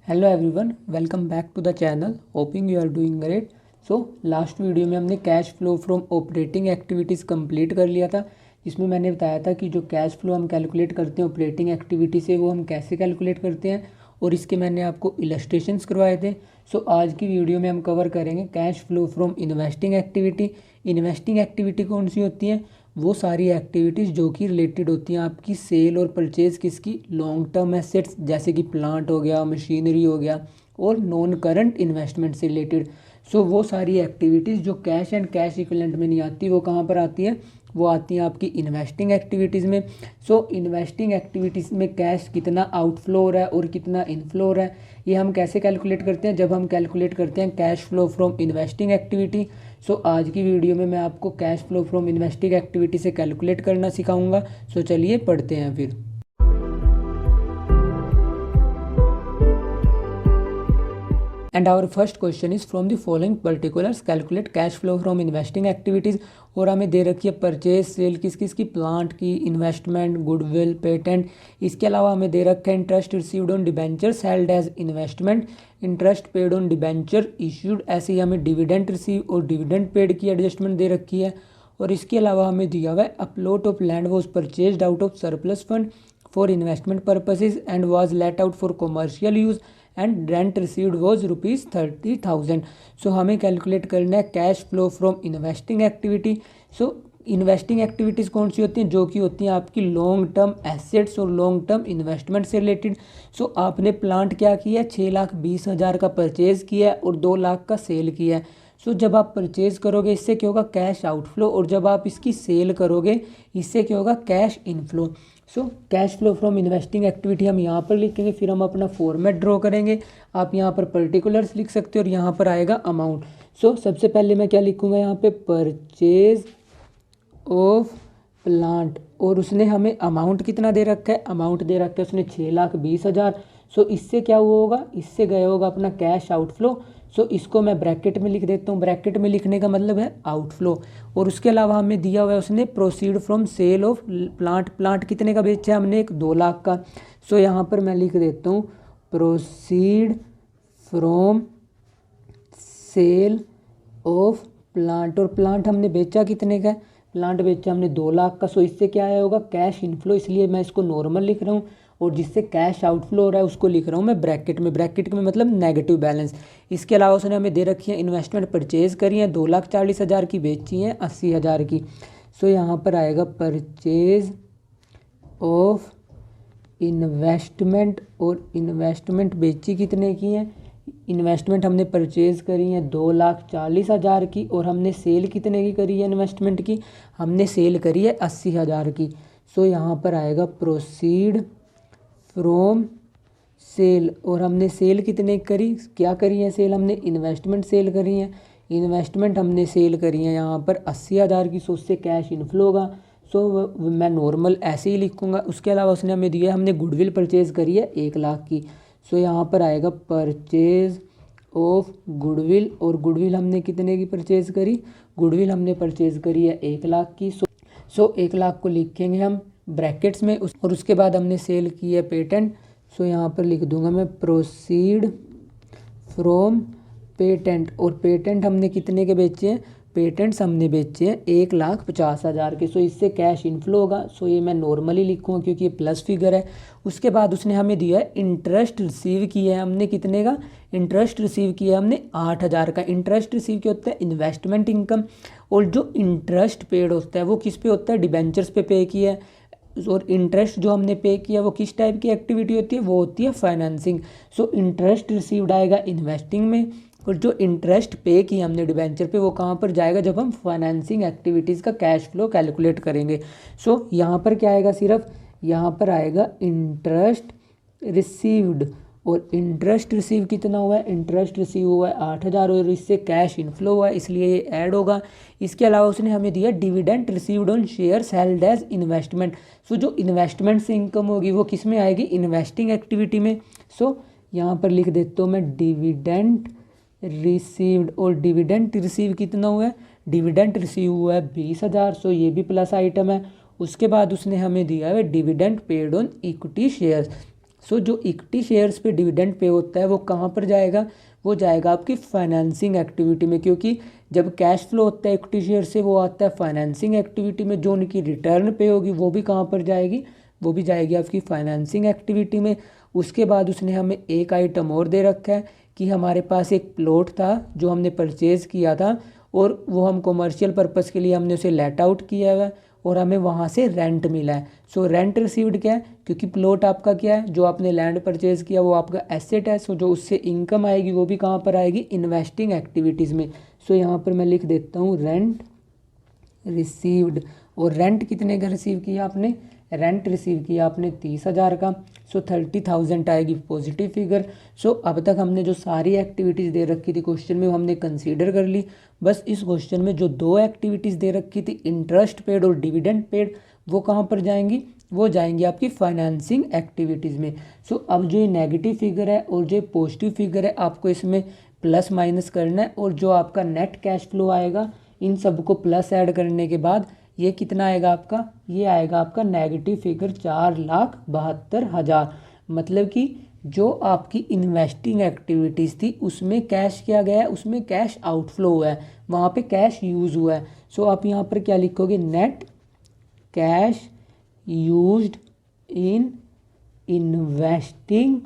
Hello everyone, welcome back to the channel. Hoping you are doing great. So last video में हमने cash flow from operating activities complete कर लिया था, जिसमें मैंने बताया था कि जो कैश फ्लो हम कैलकुलेट करते हैं ऑपरेटिंग एक्टिविटी से, वो हम कैसे कैलकुलेट करते हैं, और इसके मैंने आपको इलस्ट्रेशंस करवाए थे। सो आज की वीडियो में हम कवर करेंगे cash flow from investing activity. Investing activity कौन सी होती है? वो सारी एक्टिविटीज़ जो कि रिलेटेड होती हैं आपकी सेल और परचेज़ किसकी, लॉन्ग टर्म एसेट्स जैसे कि प्लांट हो गया, मशीनरी हो गया, और नॉन करंट इन्वेस्टमेंट से रिलेटेड। सो वो सारी एक्टिविटीज़ जो कैश एंड कैश इक्विवेलेंट में नहीं आती, वो कहाँ पर आती है? वो आती हैं आपकी इन्वेस्टिंग एक्टिविटीज़ में। सो इन्वेस्टिंग एक्टिविटीज़ में कैश कितना आउटफ्लो हो रहा है और कितना इनफ्लो हो रहा है, ये हम कैसे कैलकुलेट करते हैं? जब हम कैलकुलेट करते हैं cash flow from investing activity. So आज की वीडियो में मैं आपको cash flow from investing activity से कैलकुलेट करना सिखाऊंगा। सो चलिए पढ़ते हैं फिर। And our first question is from the following particulars calculate cash flow from investing activities. और हमें दे रखी है परचेज सेल किस किस की, प्लांट की, इन्वेस्टमेंट, गुडविल, पेटेंट। इसके अलावा हमें दे रखा है interest received on debentures held as investment, interest paid on debenture issued. ऐसे ही हमें डिविडेंड रिसीव और डिविडेंड पेड की एडजस्टमेंट दे रखी है। और इसके अलावा हमें दिया हुआ है a plot of land was purchased out of surplus fund for investment purposes and was let out for commercial use and rent received was ₹30,000। So हमें कैलकुलेट करना है cash flow from investing activity. So investing activities कौन सी होती हैं? जो कि होती हैं आपकी लॉन्ग टर्म एसेट्स और लॉन्ग टर्म इन्वेस्टमेंट से रिलेटेड। सो आपने प्लांट क्या किया है? 6,20,000 का परचेज़ किया है और 2 लाख का सेल किया है। सो जब आप परचेज़ करोगे इससे क्या होगा? Cash outflow. और जब आप इसकी सेल करोगे इससे क्या होगा? Cash inflow. So cash flow from investing activity हम यहाँ पर लिखेंगे, फिर हम अपना फॉर्मेट ड्रॉ करेंगे। आप यहाँ पर पर्टिकुलर्स लिख सकते हो और यहाँ पर आएगा अमाउंट। सो सबसे पहले मैं क्या लिखूँगा यहाँ पे? Purchase of plant. और उसने हमें अमाउंट कितना दे रखा है? अमाउंट दे रखा है उसने 6,20,000। सो इससे क्या हुआ होगा? इससे गया होगा अपना कैश आउटफ्लो। सो इसको मैं ब्रैकेट में लिख देता हूँ। ब्रैकेट में लिखने का मतलब है आउटफ्लो। और उसके अलावा हमें दिया हुआ है उसने proceed from sale of plant. Plant कितने का बेचा है हमने? 2 लाख का। सो यहाँ पर मैं लिख देता हूँ proceed from sale of plant. और प्लांट हमने बेचा कितने का? प्लांट बेचा हमने 2 लाख का। सो इससे क्या आया होगा? Cash inflow. इसलिए मैं इसको नॉर्मल लिख रहा हूँ। और जिससे कैश आउटफ्लो हो रहा है उसको लिख रहा हूँ मैं ब्रैकेट में। ब्रैकेट में मतलब नेगेटिव बैलेंस। इसके अलावा उसने हमें दे रखी है इन्वेस्टमेंट परचेज करी है, 2,40,000 की, बेची है 80,000 की। सो यहाँ पर आएगा परचेज ऑफ इन्वेस्टमेंट। और इन्वेस्टमेंट बेची कितने की है? इन्वेस्टमेंट हमने परचेज करी है 2,40,000 की। और हमने सेल कितने की करी है इन्वेस्टमेंट की? हमने सेल करी है 80,000 की। सो यहाँ पर आएगा प्रोसीड फ्रॉम सेल। और हमने सेल कितने करी? क्या करी है सेल? हमने इन्वेस्टमेंट सेल करी है। इन्वेस्टमेंट हमने सेल करी है यहाँ पर 80,000 की। सो उससे कैश इनफ्लो होगा। सो मैं नॉर्मल ऐसे ही लिखूँगा। उसके अलावा उसने हमें दिया है, हमने गुडविल परचेज़ करी है 1 लाख की। सो यहाँ पर आएगा परचेज ऑफ गुडविल। और गुडविल हमने कितने की परचेज़ करी? गुडविल हमने परचेज़ करी है 1 लाख की। सो 1 लाख को लिखेंगे हम ब्रैकेट्स में। और उसके बाद हमने सेल की है पेटेंट। सो यहाँ पर लिख दूंगा मैं प्रोसीड फ्रॉम पेटेंट। और पेटेंट हमने कितने के बेचे हैं? पेटेंट्स हमने बेचे हैं 1,50,000 के। सो इससे कैश इनफ्लो होगा। सो ये मैं नॉर्मली लिखूँगा क्योंकि ये प्लस फिगर है। उसके बाद उसने हमें दिया है इंटरेस्ट रिसीव किया है हमने कितने का? इंटरेस्ट रिसीव किया है हमने 8,000 का। इंटरेस्ट रिसीव क्या होता है? Investment income. और जो इंटरेस्ट पेड होता है वो किस पे होता है? डिबेंचर्स पे पे किया है। और इंटरेस्ट जो हमने पे किया वो किस टाइप की एक्टिविटी होती है? वो होती है फाइनेंसिंग। सो इंटरेस्ट रिसीव्ड आएगा इन्वेस्टिंग में। और जो इंटरेस्ट पे किया हमने डिबेंचर पे वो कहाँ पर जाएगा? जब हम फाइनेंसिंग एक्टिविटीज़ का कैश फ्लो कैलकुलेट करेंगे। सो यहाँ पर क्या आएगा? सिर्फ यहाँ पर आएगा इंटरेस्ट रिसीव्ड। और इंटरेस्ट रिसीव कितना हुआ है? इंटरेस्ट रिसीव हुआ है 8,000। और इससे कैश इनफ्लो हुआ है इसलिए ये ऐड होगा। इसके अलावा उसने हमें दिया dividend received on shares held as investment. So जो इन्वेस्टमेंट से इनकम होगी वो किस में आएगी? इन्वेस्टिंग एक्टिविटी में। सो यहाँ पर लिख देता हूँ मैं डिविडेंड रिसीव्ड। और डिविडेंड रिसीव कितना हुआ है? डिविडेंड रिसीव हुआ है 20,000। सो ये भी प्लस आइटम है। उसके बाद उसने हमें दिया है dividend paid on equity shares. So जो इक्विटी शेयर्स पे डिविडेंड पे होता है वो कहाँ पर जाएगा, वो जाएगा आपकी फाइनेंसिंग एक्टिविटी में, क्योंकि जब कैश फ्लो होता है इक्विटी शेयर से वो आता है फाइनेंसिंग एक्टिविटी में। जो उनकी रिटर्न पे होगी वो भी कहाँ पर जाएगी, वो भी जाएगी आपकी फाइनेंसिंग एक्टिविटी में। उसके बाद उसने हमें एक आइटम और दे रखा है कि हमारे पास एक प्लॉट था जो हमने परचेज़ किया था और वो हम कॉमर्शियल पर्पज़ के लिए हमने उसे लेट आउट किया हुआ और हमें वहाँ से रेंट मिला है। सो रेंट रिसीव्ड क्या है, क्योंकि प्लॉट आपका क्या है, जो आपने लैंड परचेज़ किया वो आपका एसेट है। सो जो उससे इनकम आएगी वो भी कहाँ पर आएगी, इन्वेस्टिंग एक्टिविटीज़ में। सो यहाँ पर मैं लिख देता हूँ रेंट रिसीव्ड। और रेंट कितने का रिसीव किया आपने, रेंट रिसीव किया आपने 30,000 का। सो 30,000 आएगी पॉजिटिव फिगर। सो अब तक हमने जो सारी एक्टिविटीज़ दे रखी थी क्वेश्चन में वो हमने कंसीडर कर ली। बस इस क्वेश्चन में जो दो एक्टिविटीज़ दे रखी थी, इंटरेस्ट पेड और डिविडेंड पेड, वो कहाँ पर जाएंगी, वो जाएंगी आपकी फाइनेंसिंग एक्टिविटीज़ में। सो अब जो ये नेगेटिव फिगर है और जो पॉजिटिव फिगर है आपको इसमें प्लस माइनस करना है, और जो आपका नेट कैश फ्लो आएगा इन सबको प्लस ऐड करने के बाद ये कितना आएगा आपका, ये आएगा आपका नेगेटिव फिगर 4,72,000। मतलब कि जो आपकी इन्वेस्टिंग एक्टिविटीज़ थी उसमें कैश किया गया है, उसमें कैश आउटफ्लो हुआ है, वहाँ पे कैश यूज़ हुआ है। सो आप यहाँ पर क्या लिखोगे, net cash used in investing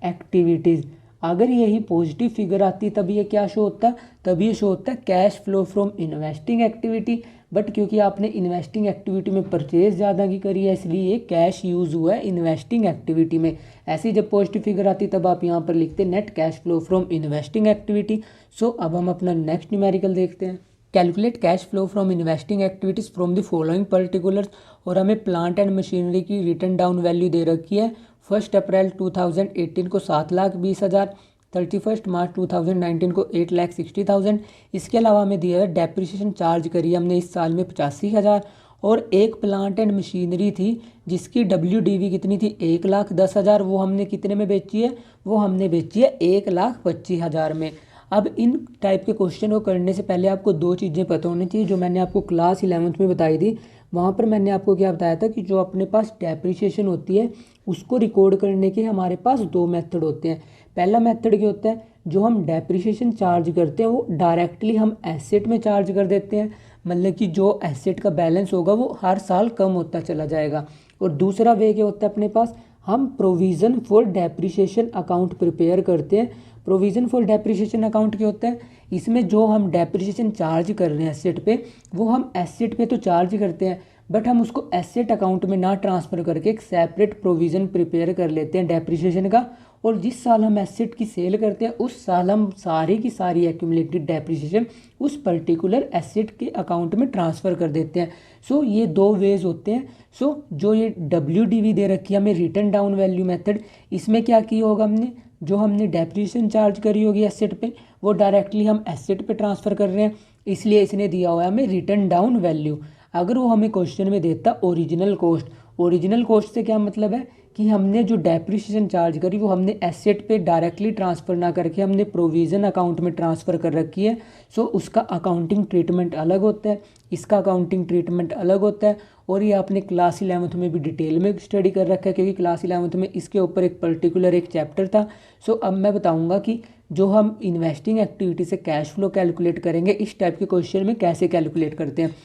activities. अगर यही पॉजिटिव फिगर आती तब ये क्या शो होता, तब ये शो होता है cash flow from investing activity. But क्योंकि आपने इन्वेस्टिंग एक्टिविटी में परचेज ज़्यादा की करी है इसलिए कैश यूज़ हुआ है इन्वेस्टिंग एक्टिविटी में। ऐसी जब पॉजिटिव फिगर आती तब आप यहाँ पर लिखते net cash flow from investing activity. So अब हम अपना नेक्स्ट न्यूमेरिकल देखते हैं। Calculate cash flow from investing activities from the following particulars. और हमें प्लांट एंड मशीनरी की रिटन डाउन वैल्यू दे रखी है। 1 अप्रैल 2018 को 7,20,000, 31 मार्च 2019 को 8,60,000। इसके अलावा हमें दिया है डेप्रिसिएशन चार्ज करी हमने इस साल में 85,000। और एक प्लांट एंड मशीनरी थी जिसकी WDV कितनी थी 1,10,000, वो हमने कितने में बेची है, वो हमने बेची है 1,25,000 में। अब इन टाइप के क्वेश्चन को करने से पहले आपको दो चीज़ें पता होनी चाहिए जो मैंने आपको क्लास 11th में बताई थी। वहाँ पर मैंने आपको क्या बताया था कि जो अपने पास डेप्रिसिएशन होती है उसको रिकॉर्ड करने के हमारे पास दो मेथड होते हैं। पहला मेथड क्या होता है, जो हम डेप्रिसिएशन चार्ज करते हैं वो डायरेक्टली हम एसेट में चार्ज कर देते हैं, मतलब कि जो एसेट का बैलेंस होगा वो हर साल कम होता चला जाएगा। और दूसरा वे क्या होता है अपने पास, हम provision for depreciation account prepare करते हैं। प्रोविज़न फॉर डेप्रिसिएशन अकाउंट क्या होता है, इसमें जो हम डेप्रिसिएशन चार्ज कर रहे हैं एसेट पे, वो हम एसेट पे तो चार्ज करते हैं बट हम उसको एसेट अकाउंट में ना ट्रांसफ़र करके एक सेपरेट प्रोविज़न प्रिपेयर कर लेते हैं डेप्रिसिएशन का। और जिस साल हम एसेट की सेल करते हैं उस साल हम सारी की सारी एक्यूमुलेटेड डेप्रिसिएशन उस पर्टिकुलर एसेट के अकाउंट में ट्रांसफ़र कर देते हैं। सो ये दो वेज होते हैं। सो जो ये WDV दे रखी है हमें रिटर्न डाउन वैल्यू मेथड, इसमें क्या किया होगा हमने, जो हमने डेप्रिसिएशन चार्ज करी होगी एसेट पे वो डायरेक्टली हम एसेट पे ट्रांसफ़र कर रहे हैं, इसलिए इसने दिया हुआ है हमें रिटर्न डाउन वैल्यू। अगर वो हमें क्वेश्चन में देता ओरिजिनल कॉस्ट, ओरिजिनल कॉस्ट से क्या मतलब है कि हमने जो डेप्रिसिएशन चार्ज करी वो हमने एसेट पे डायरेक्टली ट्रांसफ़र ना करके हमने प्रोविज़न अकाउंट में ट्रांसफ़र कर रखी है। सो उसका अकाउंटिंग ट्रीटमेंट अलग होता है, इसका अकाउंटिंग ट्रीटमेंट अलग होता है। और ये आपने क्लास 11th में भी डिटेल में स्टडी कर रखा है क्योंकि क्लास 11th में इसके ऊपर एक पर्टिकुलर एक चैप्टर था। सो अब मैं बताऊँगा कि जो हम इन्वेस्टिंग एक्टिविटी से कैश फ्लो कैलकुलेट करेंगे इस टाइप के क्वेश्चन में कैसे कैलकुलेट करते हैं।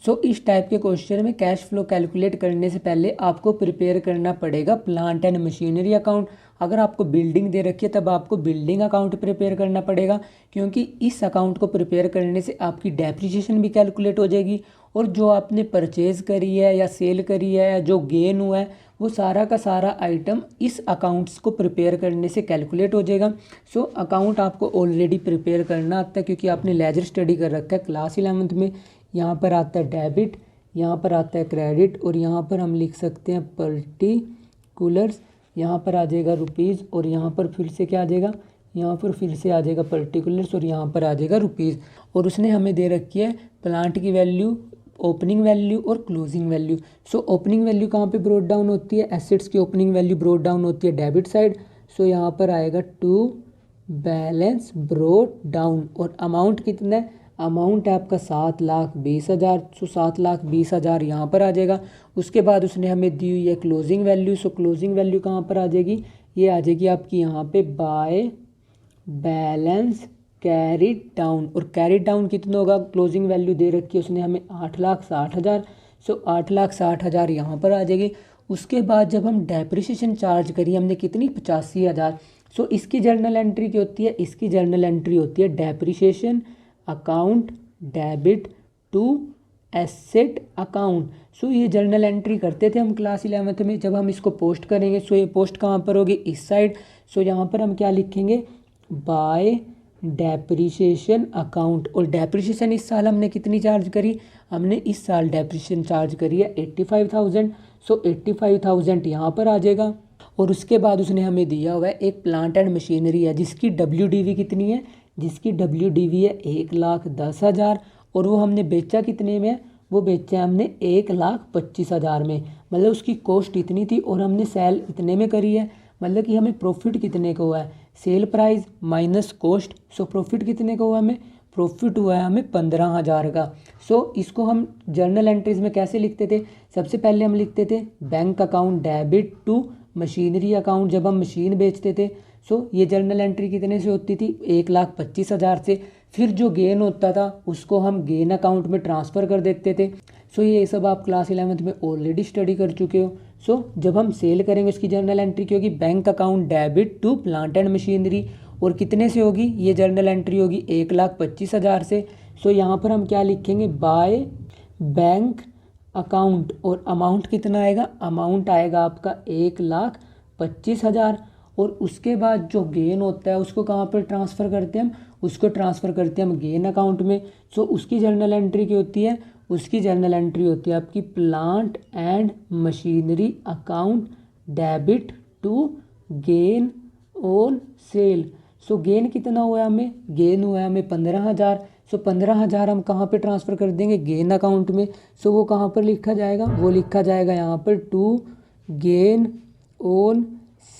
सो इस टाइप के क्वेश्चन में कैश फ्लो कैलकुलेट करने से पहले आपको प्रिपेयर करना पड़ेगा प्लांट एंड मशीनरी अकाउंट। अगर आपको बिल्डिंग दे रखी है तब आपको बिल्डिंग अकाउंट प्रिपेयर करना पड़ेगा, क्योंकि इस अकाउंट को प्रिपेयर करने से आपकी डेप्रिसिएशन भी कैलकुलेट हो जाएगी और जो आपने परचेज़ करी है या सेल करी है या जो गेन हुआ है वो सारा का सारा आइटम इस अकाउंट्स को प्रिपेयर करने से कैलकुलेट हो जाएगा। सो अकाउंट आपको ऑलरेडी प्रिपेयर करना आता है क्योंकि आपने लेजर स्टडी कर रखा है क्लास 11th में। यहाँ पर आता है डेबिट, यहाँ पर आता है क्रेडिट और यहाँ पर हम लिख सकते हैं पर्टिकुलर्स। यहाँ पर आ जाएगा रुपीज़ और यहाँ पर फिर से क्या आ जाएगा, यहाँ पर फिर से आ जाएगा पर्टिकुलर्स और यहाँ पर आ जाएगा रुपीज़। और उसने हमें दे रखी है प्लांट की वैल्यू, ओपनिंग वैल्यू और closing value. So opening value कहाँ पे ब्रोड डाउन होती है, एसेट्स की ओपनिंग वैल्यू ब्रोड डाउन होती है डेबिट साइड। सो यहाँ पर आएगा टू बैलेंस ब्रोड डाउन। और अमाउंट कितना है, अमाउंट है आपका 7,20,000, सो 7,20,000 यहाँ पर आ जाएगा। उसके बाद उसने हमें दी हुई है क्लोजिंग वैल्यू, सो क्लोजिंग वैल्यू कहाँ पर आ जाएगी, ये आ जाएगी आपकी यहाँ पे बाय बैलेंस कैरिड डाउन। और कैरिड डाउन कितना होगा, क्लोजिंग वैल्यू दे रखी है उसने हमें 8,60,000, सो 8,60,000 यहाँ पर आ जाएगी। उसके बाद जब हम डेप्रिसिएशन चार्ज करिए हमने कितनी 85,000, सो इसकी जर्नल एंट्री क्या होती है, इसकी जर्नल एंट्री होती है depreciation account debit to asset account. So ये जर्नल एंट्री करते थे हम क्लास 11th में। जब हम इसको पोस्ट करेंगे सो ये पोस्ट कहाँ पर होगी, इस साइड। सो यहाँ पर हम क्या लिखेंगे, बाय डेप्रिसिएशन अकाउंट। और डेप्रिसिएशन इस साल हमने कितनी चार्ज करी, हमने इस साल डेप्रिसिएशन चार्ज करी है 85,000, सो 85,000 यहाँ पर आ जाएगा। और उसके बाद उसने हमें दिया हुआ है एक प्लांट एंड मशीनरी है जिसकी WDV कितनी है, जिसकी WDV है 1,10,000, और वो हमने बेचा कितने में, वो बेचा हमने 1,25,000 में। मतलब उसकी कॉस्ट इतनी थी और हमने सेल इतने में करी है। मतलब कि हमें प्रॉफिट कितने का हुआ है, sale price minus cost. So profit कितने का हुआ हमें, प्रॉफिट हुआ है हमें 15,000 का। सो इसको हम जर्नल एंट्रीज में कैसे लिखते थे, सबसे पहले हम लिखते थे bank account debit to machinery account, जब हम मशीन बेचते थे। सो ये जर्नल एंट्री कितने से होती थी, 1,25,000 से। फिर जो गेन होता था उसको हम गेन अकाउंट में ट्रांसफ़र कर देते थे। सो ये सब आप क्लास 11th में ऑलरेडी स्टडी कर चुके हो। सो जब हम सेल करेंगे उसकी जर्नल एंट्री क्या होगी, bank account debit to plant and machinery, और कितने से होगी, ये जर्नल एंट्री होगी 1,25,000 से। सो यहाँ पर हम क्या लिखेंगे, बाय बैंक अकाउंट, और अमाउंट कितना आएगा, अमाउंट आएगा आपका 1,25,000। और उसके बाद जो गेन होता है उसको कहाँ पर ट्रांसफ़र करते हैं हम, उसको ट्रांसफ़र करते हैं हम गेन अकाउंट में। सो उसकी जर्नल एंट्री क्या होती है, उसकी जर्नल एंट्री होती है आपकी plant and machinery account debit to gain on sale. So gain कितना हुआ है हमें, गेन हुआ है हमें 15,000। सो 15,000 हम कहाँ पे ट्रांसफ़र कर देंगे, गेन अकाउंट में। सो वो कहाँ पर लिखा जाएगा, वो लिखा जाएगा यहाँ पर टू गेन ऑन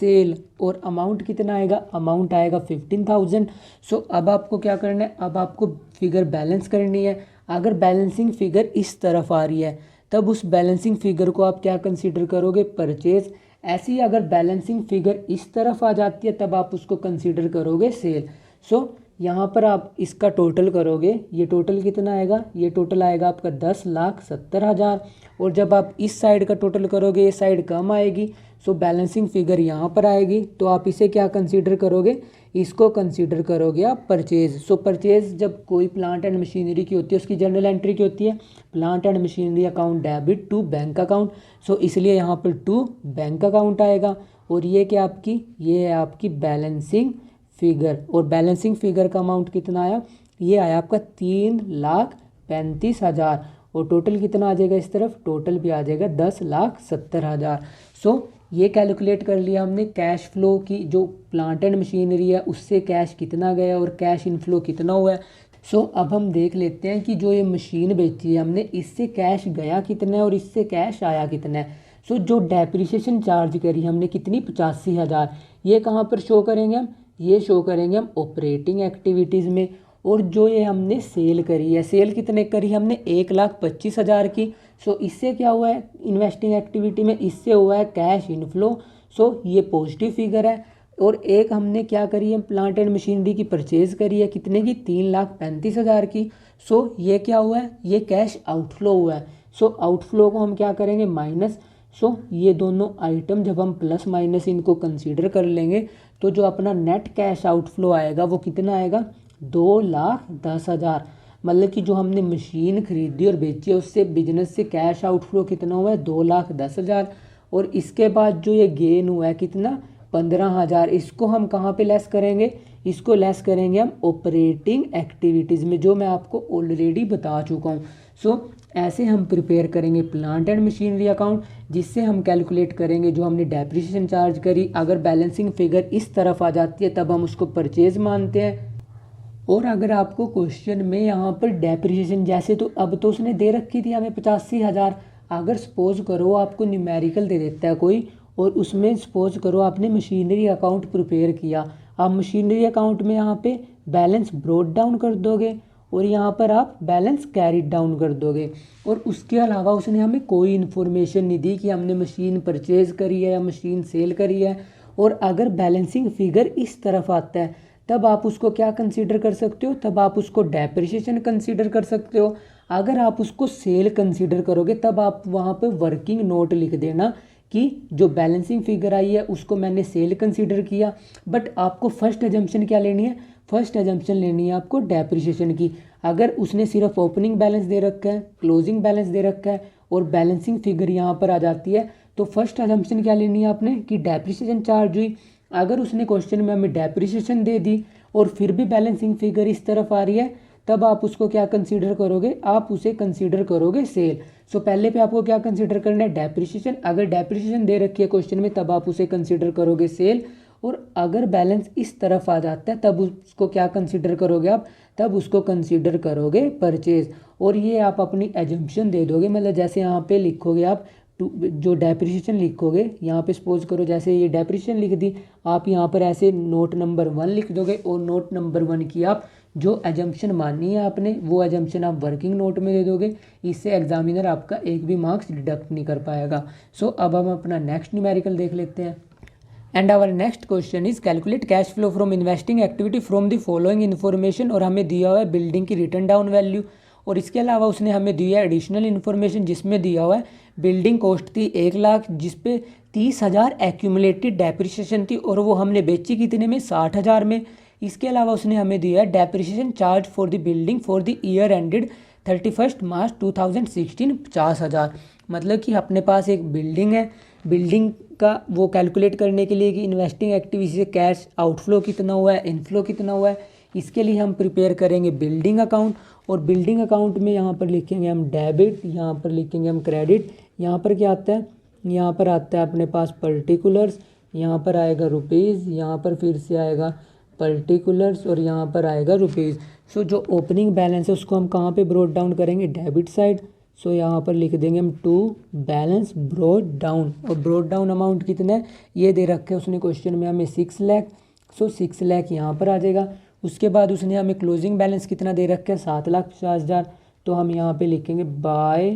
सेल। और अमाउंट कितना आएगा, अमाउंट आएगा 15,000। सो अब आपको क्या करना है, अब आपको फिगर बैलेंस करनी है। अगर बैलेंसिंग फिगर इस तरफ आ रही है तब उस बैलेंसिंग फिगर को आप क्या कंसीडर करोगे, परचेज। ऐसे ही अगर बैलेंसिंग फिगर इस तरफ आ जाती है तब आप उसको कंसीडर करोगे सेल। सो यहाँ पर आप इसका टोटल करोगे, ये टोटल कितना आएगा, ये टोटल आएगा आपका 10,70,000। और जब आप इस साइड का टोटल करोगे ये साइड कम आएगी, सो बैलेंसिंग फिगर यहाँ पर आएगी। तो आप इसे क्या कंसीडर करोगे, इसको कंसीडर करोगे आप परचेज। सो परचेज जब कोई प्लांट एंड मशीनरी की होती है उसकी जनरल एंट्री की होती है plant and machinery account debit to bank account. So इसलिए यहाँ पर टू बैंक अकाउंट आएगा। और ये क्या आपकी, ये है आपकी बैलेंसिंग फिगर। और बैलेंसिंग फिगर का अमाउंट कितना आया, ये आया आपका 3,35,000। और टोटल कितना आ जाएगा इस तरफ, टोटल भी आ जाएगा 10,70,000। सो ये कैलकुलेट कर लिया हमने कैश फ्लो की, जो प्लांट एंड मशीनरी है उससे कैश कितना गया और कैश इनफ्लो कितना हुआ है। सो अब हम देख लेते हैं कि जो ये मशीन बेची है हमने, इससे कैश गया कितना है और इससे कैश आया कितना है। सो जो डेप्रिसिएशन चार्ज करी हमने कितनी, 85,000, ये कहाँ पर शो करेंगे हम, ये शो करेंगे हम ऑपरेटिंग एक्टिविटीज़ में। और जो ये हमने सेल करी है, सेल कितने करी हमने, 1,25,000 की। सो इससे क्या हुआ है इन्वेस्टिंग एक्टिविटी में, इससे हुआ है कैश इनफ्लो। सो ये पॉजिटिव फिगर है। और एक हमने क्या करी है, प्लांट एंड मशीनरी की परचेज करी है कितने की, 3,35,000 की। सो ये क्या हुआ है, ये कैश आउटफ्लो हुआ है। सो आउटफ्लो को हम क्या करेंगे, माइनस। सो ये दोनों आइटम जब हम प्लस माइनस इनको कंसीडर कर लेंगे तो जो अपना नेट कैश आउटफ्लो आएगा वो कितना आएगा, 2,10,000। मतलब कि जो हमने मशीन खरीदी और बेची है उससे बिजनेस से कैश आउटफ्लो कितना हुआ है, 2,10,000। और इसके बाद जो ये गेन हुआ है कितना, 15,000। इसको हम कहाँ पे लेस करेंगे, इसको लेस करेंगे हम ऑपरेटिंग एक्टिविटीज़ में, जो मैं आपको ऑलरेडी बता चुका हूँ। सो ऐसे हम प्रिपेयर करेंगे प्लांट एंड मशीनरी अकाउंट, जिससे हम कैलकुलेट करेंगे जो हमने डेप्रिसिएशन चार्ज करी। अगर बैलेंसिंग फिगर इस तरफ आ जाती है तब हम उसको परचेज मानते हैं। और अगर आपको क्वेश्चन में यहाँ पर डेप्रिसिएशन जैसे, तो अब तो उसने दे रखी थी हमें 85,000। अगर सपोज करो आपको न्यूमेरिकल दे देता है कोई और उसमें सपोज करो आपने मशीनरी अकाउंट प्रिपेयर किया, आप मशीनरी अकाउंट में यहाँ पे बैलेंस ब्रोड डाउन कर दोगे और यहाँ पर आप बैलेंस कैरिड डाउन कर दोगे। और उसके अलावा उसने हमें कोई इन्फॉर्मेशन नहीं दी कि हमने मशीन परचेज करी है या मशीन सेल करी है। और अगर बैलेंसिंग फिगर इस तरफ आता है तब आप उसको क्या कंसीडर कर सकते हो, तब आप उसको डेप्रिसिएशन कंसीडर कर सकते हो। अगर आप उसको सेल कंसीडर करोगे तब आप वहाँ पे वर्किंग नोट लिख देना कि जो बैलेंसिंग फिगर आई है उसको मैंने सेल कंसीडर किया। बट आपको फर्स्ट एजम्पशन क्या लेनी है, फर्स्ट एजम्पशन लेनी है आपको डेप्रिसिएशन की। अगर उसने सिर्फ ओपनिंग बैलेंस दे रखा है, क्लोजिंग बैलेंस दे रखा है और बैलेंसिंग फिगर यहाँ पर आ जाती है, तो फर्स्ट एजम्पशन क्या लेनी है आपने कि डेप्रिसिएशन चार्ज हुई। अगर उसने क्वेश्चन में हमें डेप्रिसिएशन दे दी और फिर भी बैलेंसिंग फिगर इस तरफ आ रही है, तब आप उसको क्या कंसीडर करोगे, आप उसे कंसीडर करोगे सेल। सो पहले पे आपको क्या कंसीडर करना है, डेप्रिसिएशन। अगर डेप्रिसिएशन दे रखी है क्वेश्चन में तब आप उसे कंसीडर करोगे सेल। और अगर बैलेंस इस तरफ आ जाता है तब उसको क्या कंसीडर करोगे आप, तब उसको कंसीडर करोगे परचेज। और ये आप अपनी एजम्पशन दे दोगे, मतलब जैसे यहाँ पे लिखोगे आप जो डेप्रिसिएशन लिखोगे, यहाँ पे सपोज करो जैसे ये डेप्रिसिएशन लिख दी, आप यहाँ पर ऐसे नोट नंबर 1 लिख दोगे और नोट नंबर 1 की आप जो एजम्पशन माननी है आपने वो एजम्पशन आप वर्किंग नोट में दे दोगे। इससे एग्जामिनर आपका एक भी मार्क्स डिडक्ट नहीं कर पाएगा। सो अब हम अपना नेक्स्ट न्यूमेरिकल देख लेते हैं। And our next question is calculate cash flow from investing activity from the following information. और हमें दिया हुआ है बिल्डिंग की रिटर्न डाउन वैल्यू, और इसके अलावा उसने हमें दिया है एडिशनल इन्फॉर्मेशन जिसमें दिया हुआ है बिल्डिंग कॉस्ट थी 1 लाख, जिसपे 30,000 एक्यूमुलेटेड डेप्रिसिएशन थी और वो हमने बेची कितने में, 60,000 में। इसके अलावा उसने हमें दिया है depreciation charge for the building for the year ended 31 मार्च 2016 50,000। मतलब कि अपने पास एक बिल्डिंग है, बिल्डिंग का वो कैलकुलेट करने के लिए कि इन्वेस्टिंग एक्टिविटी से कैश आउटफ्लो कितना हुआ है, इनफ्लो कितना हुआ है, इसके लिए हम प्रिपेयर करेंगे बिल्डिंग अकाउंट। और बिल्डिंग अकाउंट में यहाँ पर लिखेंगे हम डेबिट, यहाँ पर लिखेंगे हम क्रेडिट। यहाँ पर क्या आता है, यहाँ पर आता है अपने पास पर्टिकुलर्स, यहाँ पर आएगा रुपीज़, यहाँ पर फिर से आएगा पर्टिकुलर्स और यहाँ पर आएगा रुपीज़। सो जो ओपनिंग बैलेंस है उसको हम कहाँ पे ब्रोट डाउन करेंगे, डेबिट साइड। सो यहाँ पर लिख देंगे हम टू बैलेंस ब्रोट डाउन। और ब्रोट डाउन अमाउंट कितना है ये दे रखे है उसने क्वेश्चन में हमें 6 लाख। सो 6 लाख यहाँ पर आ जाएगा। उसके बाद उसने हमें क्लोजिंग बैलेंस कितना दे रखा है, 7,50,000। तो हम यहाँ पे लिखेंगे बाय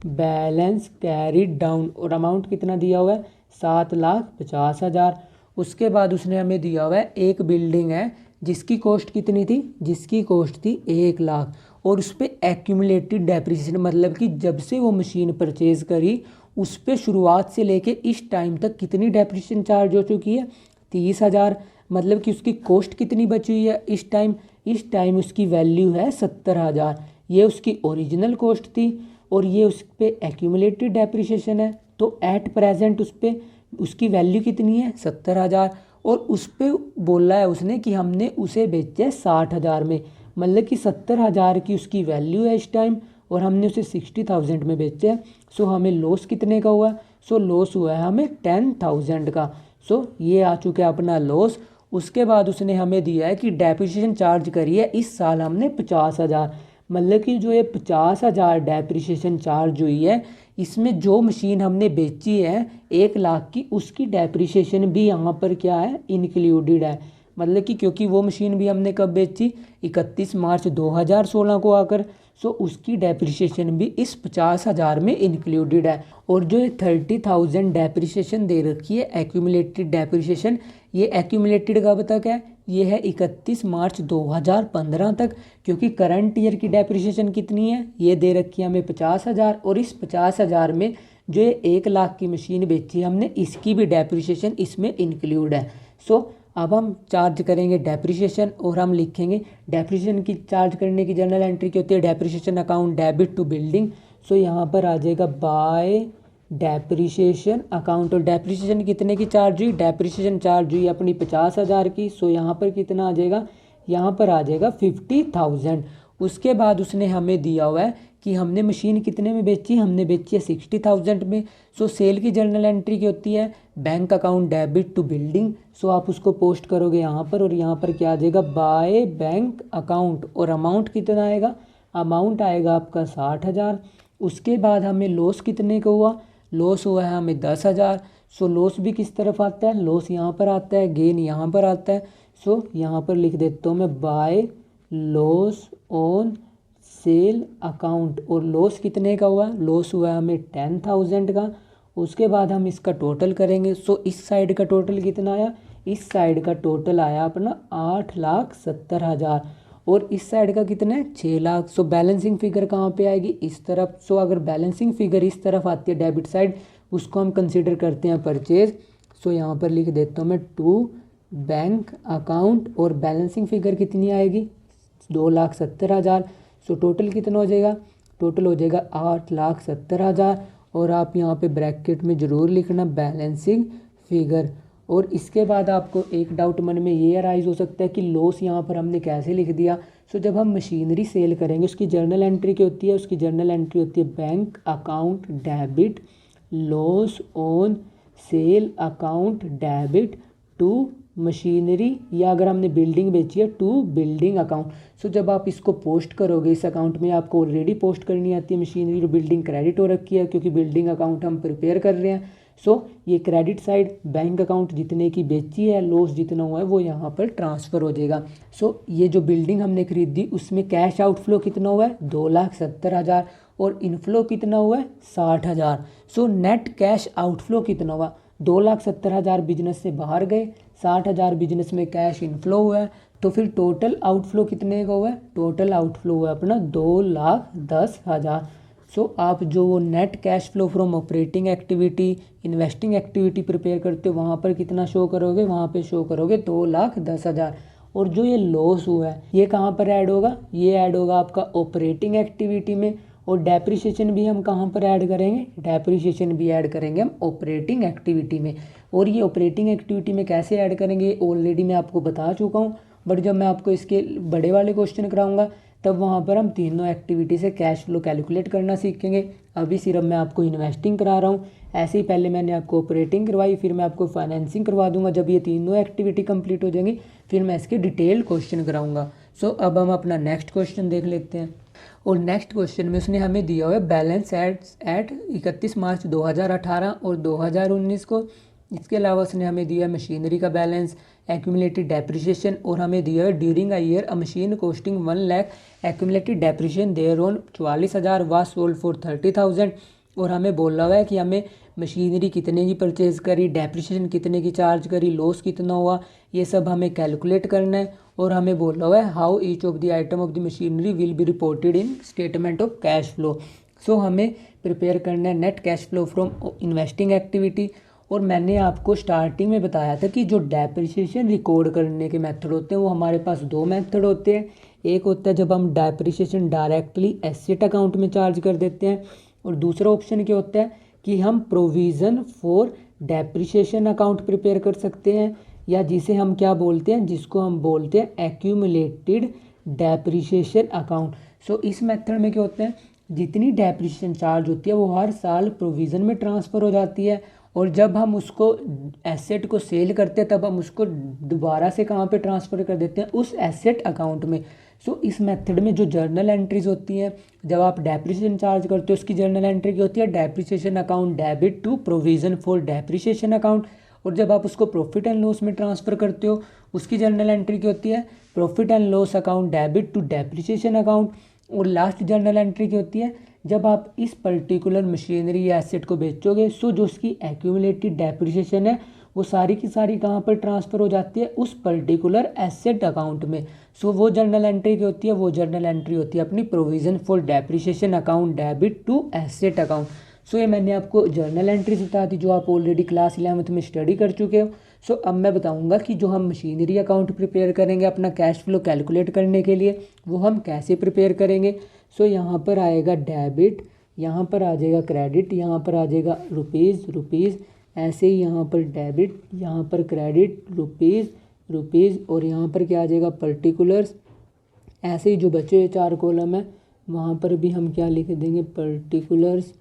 बैलेंस कैरिड डाउन और अमाउंट कितना दिया हुआ है, 7,50,000। उसके बाद उसने हमें दिया हुआ है एक बिल्डिंग है जिसकी कॉस्ट कितनी थी, जिसकी कॉस्ट थी 1 लाख और उस पर एक्यूमुलेटेड डेप्रिसिएशन, मतलब कि जब से वो मशीन परचेज करी उस पर शुरुआत से लेके इस टाइम तक कितनी डेप्रिसिएशन चार्ज हो चुकी है, 30,000। मतलब कि उसकी कॉस्ट कितनी बची हुई है इस टाइम उसकी वैल्यू है 70,000। ये उसकी ओरिजिनल कॉस्ट थी और ये उस पर एक्यूमुलेटेड डेप्रिसिएशन है। तो एट प्रेजेंट उस पर उसकी वैल्यू कितनी है, 70,000। और उस पर बोला है उसने कि हमने उसे बेचा है 60,000 में, मतलब कि 70,000 की उसकी वैल्यू है इस टाइम और हमने उसे 60,000 में बेचा है। सो हमें लॉस कितने का हुआ, सो लॉस हुआ है हमें 10,000 का। सो ये आ चुका है अपना लॉस। उसके बाद उसने हमें दिया है कि डेप्रिसिएशन चार्ज करी है इस साल हमने 50,000, मतलब कि जो ये 50,000 डेप्रिसिएशन चार्ज हुई है इसमें जो मशीन हमने बेची है 1 लाख की उसकी डेप्रिसिएशन भी यहाँ पर क्या है, इंक्लूडेड है। मतलब कि क्योंकि वो मशीन भी हमने कब बेची, 31 मार्च 2016 को आकर। सो उसकी डेप्रिसिएशन भी इस 50,000 में इंक्लूडेड है। और जो ये 30,000 डेप्रिसिएशन दे रखी है एक्यूमुलेटेड डेप्रिसिएशन, ये एक्यूमुलेटेड कब तक है, ये है 31 मार्च 2015 तक। क्योंकि करंट ईयर की डेप्रिसिएशन कितनी है, ये दे रखी है हमें 50,000 और इस 50,000 में जो ये 1 लाख की मशीन बेची हमने इसकी भी डेप्रिसिएशन इसमें इंक्लूड है। सो अब हम चार्ज करेंगे डेप्रिसिएशन और हम लिखेंगे डेप्रिसिएशन की चार्ज करने की जनरल एंट्री क्या होती है, depreciation account debit to building. So यहाँ पर आ जाएगा बाय डेप्रिसिएशन अकाउंट। और डेप्रिसिएशन कितने की चार्ज हुई, डेप्रिसिएशन चार्ज हुई अपनी 50,000 की। सो यहाँ पर कितना आ जाएगा, यहाँ पर आ जाएगा 50,000। उसके बाद उसने हमें दिया हुआ है कि हमने मशीन कितने में बेची, हमने बेची है 60,000 में। सो सेल की जर्नल एंट्री की होती है bank account debit to building. So आप उसको पोस्ट करोगे यहाँ पर और यहाँ पर क्या आ जाएगा, बाय बैंक अकाउंट। और अमाउंट कितना आएगा, अमाउंट आएगा आपका 60,000। उसके बाद हमें लॉस कितने का हुआ, लॉस हुआ है हमें 10,000। सो लॉस भी किस तरफ आता है, लॉस यहाँ पर आता है, गेन यहाँ पर आता है। सो यहाँ पर लिख देता हूँ मैं by loss on sale account, और लॉस कितने का हुआ, लॉस हुआ हमें 10,000 का। उसके बाद हम इसका टोटल करेंगे। सो इस साइड का टोटल कितना आया, इस साइड का टोटल आया अपना 8,70,000, और इस साइड का कितना है 6 लाख। सो बैलेंसिंग फिगर कहाँ पे आएगी, इस तरफ। सो अगर बैलेंसिंग फिगर इस तरफ आती है डेबिट साइड, उसको हम कंसीडर करते हैं परचेज। सो यहाँ पर लिख देता हूँ मैं टू बैंक अकाउंट, और बैलेंसिंग फिगर कितनी आएगी 2,70,000। सो टोटल कितना हो जाएगा, टोटल हो जाएगा 8,70,000, और आप यहाँ पे ब्रैकेट में ज़रूर लिखना बैलेंसिंग फिगर। और इसके बाद आपको एक डाउट मन में ये अराइज हो सकता है कि लॉस यहाँ पर हमने कैसे लिख दिया। सो जब हम मशीनरी सेल करेंगे उसकी जर्नल एंट्री क्या होती है, उसकी जर्नल एंट्री होती है bank account debit loss on sale account debit to machinery, या अगर हमने बिल्डिंग बेची है टू बिल्डिंग अकाउंट। सो जब आप इसको पोस्ट करोगे इस अकाउंट में, आपको ऑलरेडी पोस्ट करनी आती है मशीनरी और बिल्डिंग क्रेडिट हो रखी है, क्योंकि बिल्डिंग अकाउंट हम प्रिपेयर कर रहे हैं। सो ये क्रेडिट साइड बैंक अकाउंट जितने की बेची है, लॉस जितना हुआ है वो यहाँ पर ट्रांसफ़र हो जाएगा। सो ये जो बिल्डिंग हमने खरीदी उसमें कैश आउटफ्लो कितना हुआ है 2,70,000, और इनफ्लो कितना हुआ है 60,000। सो नेट कैश आउटफ्लो कितना हुआ, 2,70,000 बिजनेस से बाहर गए, 60,000 बिजनेस में कैश इनफ्लो हुआ है। तो फिर टोटल आउटफ्लो कितने का हुआ है, टोटल आउटफ्लो हुआ है अपना 2,10,000। सो आप जो net cash flow from operating activity investing activity prepare करते हो वहाँ पर कितना शो करोगे, वहाँ पे शो करोगे 2,10,000। और जो ये लॉस हुआ है ये कहाँ पर ऐड होगा, ये ऐड होगा आपका ऑपरेटिंग एक्टिविटी में। और डेप्रिसिएशन भी हम कहाँ पर ऐड करेंगे, डेप्रिसिएशन भी ऐड करेंगे हम ऑपरेटिंग एक्टिविटी में। और ये ऑपरेटिंग एक्टिविटी में कैसे ऐड करेंगे ऑलरेडी मैं आपको बता चुका हूँ, बट जब मैं आपको इसके बड़े वाले क्वेश्चन कराऊंगा तब वहाँ पर हम तीनों एक्टिविटी से कैश फ्लो कैलकुलेट करना सीखेंगे। अभी सिर्फ मैं आपको इन्वेस्टिंग करा रहा हूँ, ऐसे ही पहले मैंने आपको ऑपरेटिंग करवाई, फिर मैं आपको फाइनेंसिंग करवा दूंगा। जब ये तीनों एक्टिविटी कंप्लीट हो जाएंगी फिर मैं इसके डिटेल क्वेश्चन कराऊंगा। सो अब हम अपना नेक्स्ट क्वेश्चन देख लेते हैं। और नेक्स्ट क्वेश्चन में उसने हमें दिया हुआ है बैलेंस एट 31 मार्च 2018 और 2019 को। इसके अलावा उसने हमें दिया है मशीनरी का बैलेंस, एक्यूमुलेटेड डेप्रिसिएशन, और हमें दिया है during a year a machine costing 1 lakh accumulated depreciation thereon 44,000 was sold for 30,000। और हमें बोला हुआ है कि हमें मशीनरी कितने की परचेज़ करी, डेप्रिसिएशन कितने की चार्ज करी, लॉस कितना हुआ, ये सब हमें कैलकुलेट करना है। और हमें बोला हुआ है how each of the item of the machinery will be reported in statement of cash flow. So हमें प्रिपेयर करना है net cash flow from investing activity. और मैंने आपको स्टार्टिंग में बताया था कि जो डेप्रिसिएशन रिकॉर्ड करने के मेथड होते हैं वो हमारे पास दो मेथड होते हैं। एक होता है जब हम डेप्रिसिएशन डायरेक्टली एसेट अकाउंट में चार्ज कर देते हैं, और दूसरा ऑप्शन क्या होता है कि हम provision for depreciation account prepare कर सकते हैं, या जिसे हम क्या बोलते हैं, जिसको हम बोलते हैं एक्यूमुलेटेड डेप्रिसिएशन अकाउंट। सो इस मेथड में क्या होता है, जितनी डेप्रिसिएशन चार्ज होती है वो हर साल प्रोविज़न में ट्रांसफ़र हो जाती है, और जब हम उसको एसेट को सेल करते हैं तब हम उसको दोबारा से कहाँ पे ट्रांसफ़र कर देते हैं, उस एसेट अकाउंट में। सो इस मेथड में जो जर्नल एंट्रीज होती हैं, जब आप डेप्रिसिएशन चार्ज करते हो उसकी जर्नल एंट्री की होती है depreciation account debit to provision for depreciation account. और जब आप उसको प्रॉफिट एंड लॉस में ट्रांसफ़र करते हो उसकी जर्नल एंट्री की होती है profit and loss account debit to depreciation account. और लास्ट जर्नल एंट्री की होती है जब आप इस पर्टिकुलर मशीनरी या एसेट को बेचोगे, सो जो उसकी एक्यूमुलेटेड डेप्रिसिएशन है वो सारी की सारी कहाँ पर ट्रांसफ़र हो जाती है, उस पर्टिकुलर एसेट अकाउंट में। सो वो जर्नल एंट्री की होती है, वो जर्नल एंट्री होती है अपनी provision for depreciation account debit to asset account. So ये मैंने आपको जर्नल एंट्रीज बता दी जो आप ऑलरेडी क्लास 11th में स्टडी कर चुके हो। सो अब मैं बताऊंगा कि जो हम मशीनरी अकाउंट प्रिपेयर करेंगे अपना कैश फ्लो कैलकुलेट करने के लिए वो हम कैसे प्रिपेयर करेंगे। सो यहाँ पर आएगा डेबिट, यहाँ पर आ जाएगा क्रेडिट, यहाँ पर आ जाएगा रुपीज़, ऐसे ही यहाँ पर डेबिट, यहाँ पर क्रेडिट रुपीज़, और यहाँ पर क्या आ जाएगा पर्टिकुलर्स। ऐसे ही जो बचे हुए 4 कॉलम है वहाँ पर भी हम क्या लिख देंगे पर्टिकुलर्स,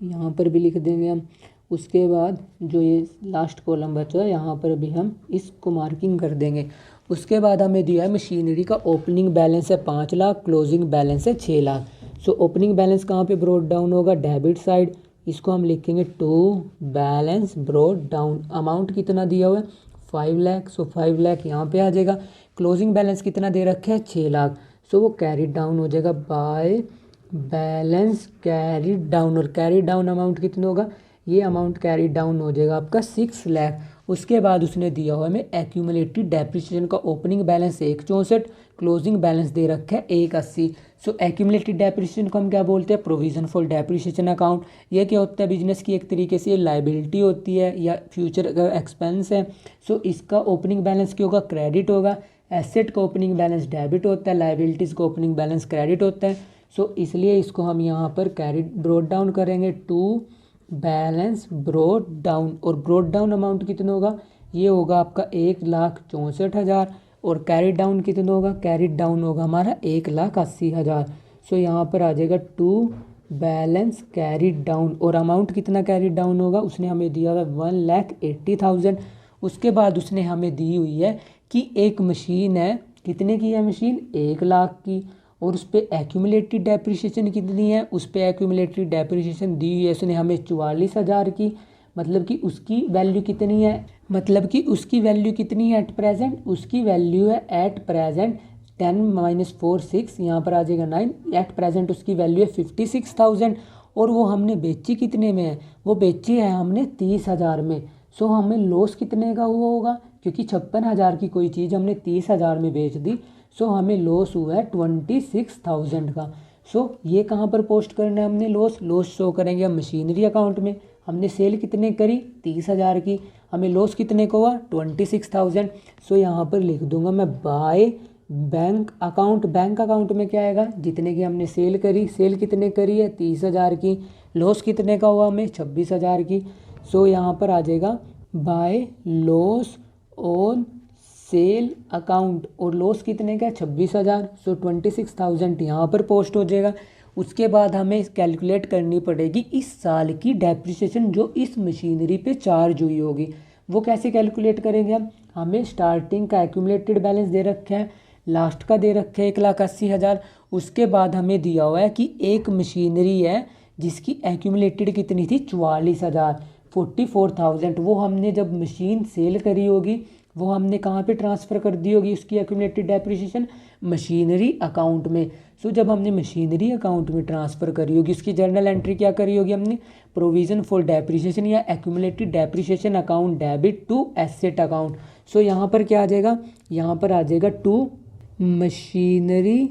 यहाँ पर भी लिख देंगे हम। उसके बाद जो ये लास्ट कॉलम बचा है यहाँ पर भी हम इसको मार्किंग कर देंगे। उसके बाद हमें दिया है मशीनरी का ओपनिंग बैलेंस है 5 लाख, क्लोजिंग बैलेंस है 6 लाख। सो ओपनिंग बैलेंस कहाँ पे ब्रॉट डाउन होगा, डेबिट साइड। इसको हम लिखेंगे to balance brought down. Amount कितना दिया हुआ है 5 लाख, सो 5 लाख यहाँ पे आ जाएगा। क्लोजिंग बैलेंस कितना दे रखा है 6 लाख, सो वो कैरिड डाउन हो जाएगा बाय बैलेंस कैरिड डाउन। और कैरिड डाउन अमाउंट कितना होगा, ये अमाउंट कैरिड डाउन हो जाएगा आपका 6 लाख। उसके बाद उसने दिया हुआ हमें एक्यूमुलेटेड डेप्रिसिएशन का ओपनिंग बैलेंस 164, क्लोजिंग बैलेंस दे रखा है 180। सो एक्यूमुलेटेड डेप्रिसिएशन को हम क्या बोलते हैं, प्रोविजन फॉर डेप्रिसिएशन अकाउंट। ये क्या होता है, बिजनेस की एक तरीके से लाइबिलिटी होती है या फ्यूचर का एक्सपेंस है। सो इसका ओपनिंग बैलेंस क्या होगा, क्रेडिट होगा। एसेट का ओपनिंग बैलेंस डेबिट होता है, लाइबिलिटीज़ का ओपनिंग बैलेंस क्रेडिट होता है। सो इसलिए इसको हम यहाँ पर कैरिड ब्रोड डाउन करेंगे टू बैलेंस ब्रोड डाउन। और ब्रोड डाउन अमाउंट कितना होगा, ये होगा आपका 1,64,000। और कैरिड डाउन कितना होगा, कैरिड डाउन होगा हमारा 1,80,000। सो यहाँ पर आ जाएगा टू बैलेंस कैरिड डाउन। और अमाउंट कितना कैरिड डाउन होगा, उसने हमें दिया हुआ 1,80,000। उसके बाद उसने हमें दी हुई है कि एक मशीन है, कितने की है मशीन, 1 लाख की। और उस पर एक्यूमुलेटेड डेप्रिसिएशन कितनी है, उस पर एक्यूमुलेटेड डेप्रिसिएशन दी हुई है उसने हमें 44,000 की। मतलब कि उसकी वैल्यू कितनी है, मतलब कि उसकी वैल्यू कितनी है एट प्रेजेंट, उसकी वैल्यू है एट प्रेजेंट 10 - 4 6, यहाँ पर आ जाएगा 9। एट प्रेजेंट उसकी वैल्यू है 56,000। और वो हमने बेची कितने में है, वो बेची है हमने 30,000 में। सो हमें लॉस कितने का हुआ होगा, क्योंकि 56,000 की कोई चीज़ हमने 30,000 में बेच दी। सो हमें लॉस हुआ है 26,000 का। सो ये कहाँ पर पोस्ट करना है हमने, लॉस शो करेंगे हम मशीनरी अकाउंट में। हमने सेल कितने करी 30,000 की, हमें लॉस कितने को हुआ 26,000। सो यहाँ पर लिख दूंगा मैं by bank account. Bank account में क्या आएगा, जितने की हमने सेल करी, सेल कितने करी है 30,000 की, लॉस कितने का हुआ हमें 26,000 की। सो यहाँ पर आ जाएगा by loss on sale account. और लॉस कितने का 26,000। सो 26,000 यहाँ पर पोस्ट हो जाएगा। उसके बाद हमें कैलकुलेट करनी पड़ेगी इस साल की डेप्रिसिएशन जो इस मशीनरी पे चार्ज हुई होगी। वो कैसे कैलकुलेट करेंगे हम, हमें स्टार्टिंग का एक्यूमुलेटेड बैलेंस दे रखा है, लास्ट का दे रखा है 1,80,000। उसके बाद हमें दिया हुआ है कि एक मशीनरी है जिसकी एक्यूमुलेटेड कितनी थी 44,000, 44,000। वो हमने जब मशीन सेल करी होगी वो हमने कहाँ पे ट्रांसफ़र कर दी होगी उसकी एक्यूमुलेटेड डेप्रिसिएशन, मशीनरी अकाउंट में। सो जब हमने मशीनरी अकाउंट में ट्रांसफ़र करी होगी उसकी जर्नल एंट्री क्या करी होगी हमने, प्रोविज़न फॉर डेप्रिसिएशन या accumulated depreciation account debit to asset account. So यहाँ पर क्या आ जाएगा, यहाँ पर आ जाएगा टू मशीनरी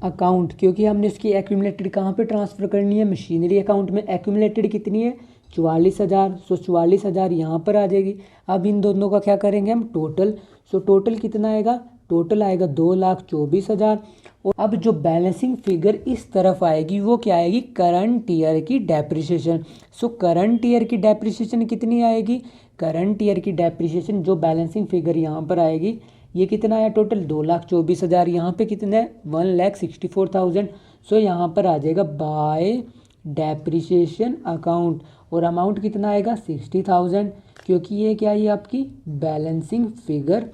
अकाउंट, क्योंकि हमने उसकी एक्यूमुलेटेड कहाँ पे ट्रांसफ़र करनी है, मशीनरी अकाउंट में। एक्यूमुलेटेड कितनी है 44,000। सो 44,000 यहाँ पर आ जाएगी। अब इन दोनों का क्या करेंगे हम टोटल। सो टोटल कितना आएगा, टोटल आएगा 2,24,000। और अब जो बैलेंसिंग फिगर इस तरफ आएगी वो क्या आएगी, करंट ईयर की डेप्रिसिएशन। सो करंट ईयर की डेप्रिसिएशन कितनी आएगी, करंट ईयर की डेप्रिसिएशन जो बैलेंसिंग फिगर यहाँ पर आएगी ये कितना आया टोटल 2,24,000। यहाँ पे कितना है 1,64,000। सो यहाँ पर आ जाएगा बाय डेप्रिसिएशन अकाउंट। और अमाउंट कितना आएगा 60,000, क्योंकि ये क्या है आपकी बैलेंसिंग फिगर।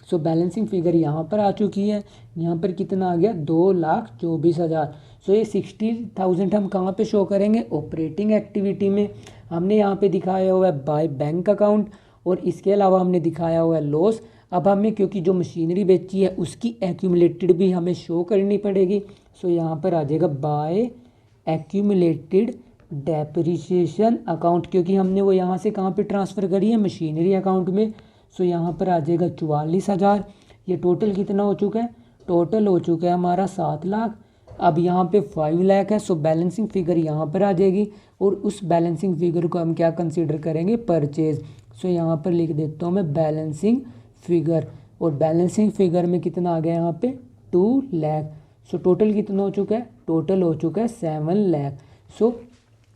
सो बैलेंसिंग फिगर यहाँ पर आ चुकी है, यहाँ पर कितना आ गया 2,24,000। सो ये 60,000 हम कहाँ पे शो करेंगे, ऑपरेटिंग एक्टिविटी में। हमने यहाँ पे दिखाया हुआ है बाय बैंक अकाउंट और इसके अलावा हमने दिखाया हुआ है लॉस। अब हमें क्योंकि जो मशीनरी बेची है उसकी एक्यूमुलेटेड भी हमें शो करनी पड़ेगी। सो यहाँ पर आ जाएगा बाय एक्यूमुलेटेड डेप्रिसिएशन अकाउंट, क्योंकि हमने वो यहाँ से कहाँ पे ट्रांसफ़र करी है मशीनरी अकाउंट में। सो यहाँ पर आ जाएगा 44,000। ये टोटल कितना हो चुका है, टोटल हो चुका है हमारा 7 लाख। अब यहाँ पे 5 लाख है। सो बैलेंसिंग फिगर यहाँ पर आ जाएगी और उस बैलेंसिंग फिगर को हम क्या कंसीडर करेंगे, परचेज। सो यहाँ पर लिख देता हूँ मैं बैलेंसिंग फिगर। और बैलेंसिंग फिगर में कितना आ गया यहाँ पे 2 लाख। सो टोटल कितना हो चुका है, टोटल हो चुका है 7 लाख। सो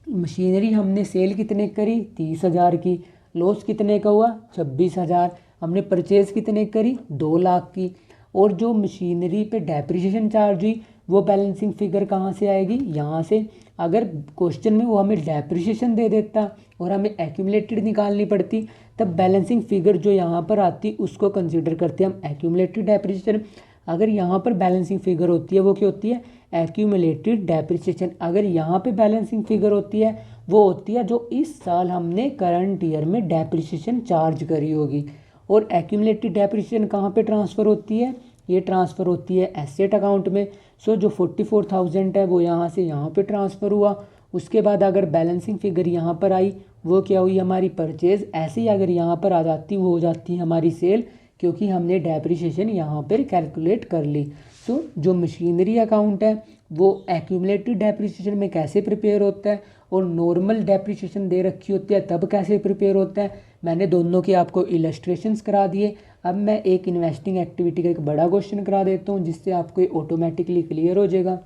मशीनरी हमने सेल कितने करी 30,000 की, लॉस कितने का हुआ 26,000। हमने परचेज कितने करी 2 लाख की। और जो मशीनरी पे डेप्रिसिएशन चार्ज हुई वो बैलेंसिंग फिगर कहाँ से आएगी, यहाँ से। अगर क्वेश्चन में वो हमें डेप्रिसिएशन दे देता और हमें एक्यूमुलेटेड निकालनी पड़ती तब बैलेंसिंग फिगर जो यहाँ पर आती उसको कंसीडर करते हम एक्यूमुलेटेड डेप्रिसिएशन। अगर यहाँ पर बैलेंसिंग फिगर होती है वो क्या होती है, एक्यूमुलेटेड डेप्रिसिएशन। अगर यहाँ पे बैलेंसिंग फिगर होती है वो होती है जो इस साल हमने करंट ईयर में डेप्रिसिएशन चार्ज करी होगी। और एक्यूमुलेटेड डेप्रिसिएशन कहाँ पे ट्रांसफ़र होती है, ये ट्रांसफ़र होती है एसेट अकाउंट में। सो जो 44,000 है वो यहाँ से यहाँ पे ट्रांसफ़र हुआ। उसके बाद अगर बैलेंसिंग फिगर यहाँ पर आई वो क्या हुई हमारी परचेज़, ऐसे ही अगर यहाँ पर आ जाती वो हो जाती है हमारी सेल, क्योंकि हमने डेप्रिसिएशन यहाँ पर कैलकुलेट कर ली। सो जो मशीनरी अकाउंट है वो एक्यूमुलेटेड डेप्रिसिएशन में कैसे प्रिपेयर होता है और नॉर्मल डेप्रिसिएशन दे रखी होती है तब कैसे प्रिपेयर होता है, मैंने दोनों के आपको इलस्ट्रेशंस करा दिए। अब मैं एक इन्वेस्टिंग एक्टिविटी का एक बड़ा क्वेश्चन करा देता हूँ जिससे आपको ये ऑटोमेटिकली क्लियर हो जाएगा।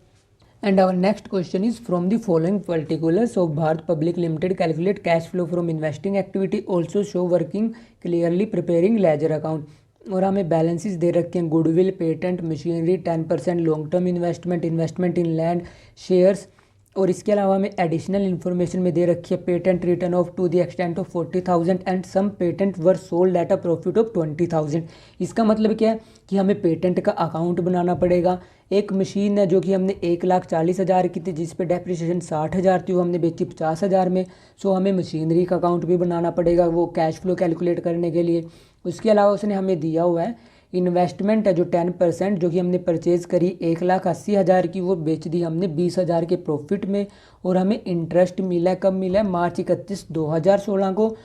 And our next question is from the following particulars of Bharat public limited calculate cash flow from investing activity also show working clearly preparing ledger account. और हमें बैलेंसेस दे रखे हैं goodwill, patent, machinery, 10% long term investment, investment in land, shares. और इसके अलावा हमें additional information में दे रखी है patent written off to the extent of 40,000 and some patent were sold at a profit of 20,000। इसका मतलब क्या है कि हमें पेटेंट का अकाउंट बनाना पड़ेगा। एक मशीन है जो कि हमने 1,40,000 की थी जिस पे डेप्रिसिएशन 60,000 थी, वो हमने बेची 50,000 में। सो हमें मशीनरी का अकाउंट भी बनाना पड़ेगा वो कैश फ्लो कैलकुलेट करने के लिए। उसके अलावा उसने हमें दिया हुआ है इन्वेस्टमेंट है जो 10% जो कि हमने परचेज़ करी 1,80,000 की, वो बेच दी हमने 20,000 के प्रॉफिट में। और हमें इंटरेस्ट मिला है, कब मिला है, मार्च 31, 2016 को।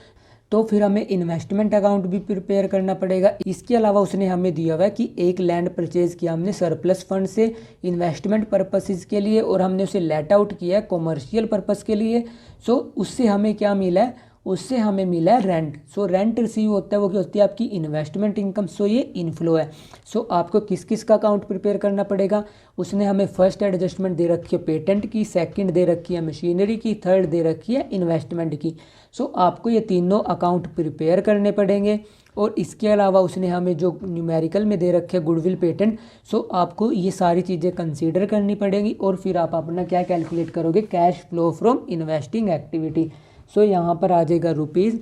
तो फिर हमें इन्वेस्टमेंट अकाउंट भी प्रिपेयर करना पड़ेगा। इसके अलावा उसने हमें दिया हुआ है कि एक लैंड परचेज़ किया हमने सरप्लस फंड से इन्वेस्टमेंट पर्पसेस के लिए और हमने उसे लेट आउट किया है कॉमर्शियल पर्पस के लिए। सो उससे हमें क्या मिला है, उससे हमें मिला है रेंट। सो रेंट रिसीव होता है वो क्या होती है आपकी इन्वेस्टमेंट इनकम। सो ये इनफ्लो है। सो आपको किस किस का अकाउंट प्रिपेयर करना पड़ेगा, उसने हमें फर्स्ट एडजस्टमेंट दे रखी है पेटेंट की, सेकंड दे रखी है मशीनरी की, थर्ड दे रखी है इन्वेस्टमेंट की। सो आपको ये तीनों अकाउंट प्रिपेयर करने पड़ेंगे। और इसके अलावा उसने हमें जो न्यूमेरिकल में दे रखे हैं गुडविल, पेटेंट, सो आपको ये सारी चीज़ें कंसीडर करनी पड़ेंगी। और फिर आप अपना क्या कैलकुलेट करोगे, cash flow from investing activity. So यहाँ पर आ जाएगा रुपीज़।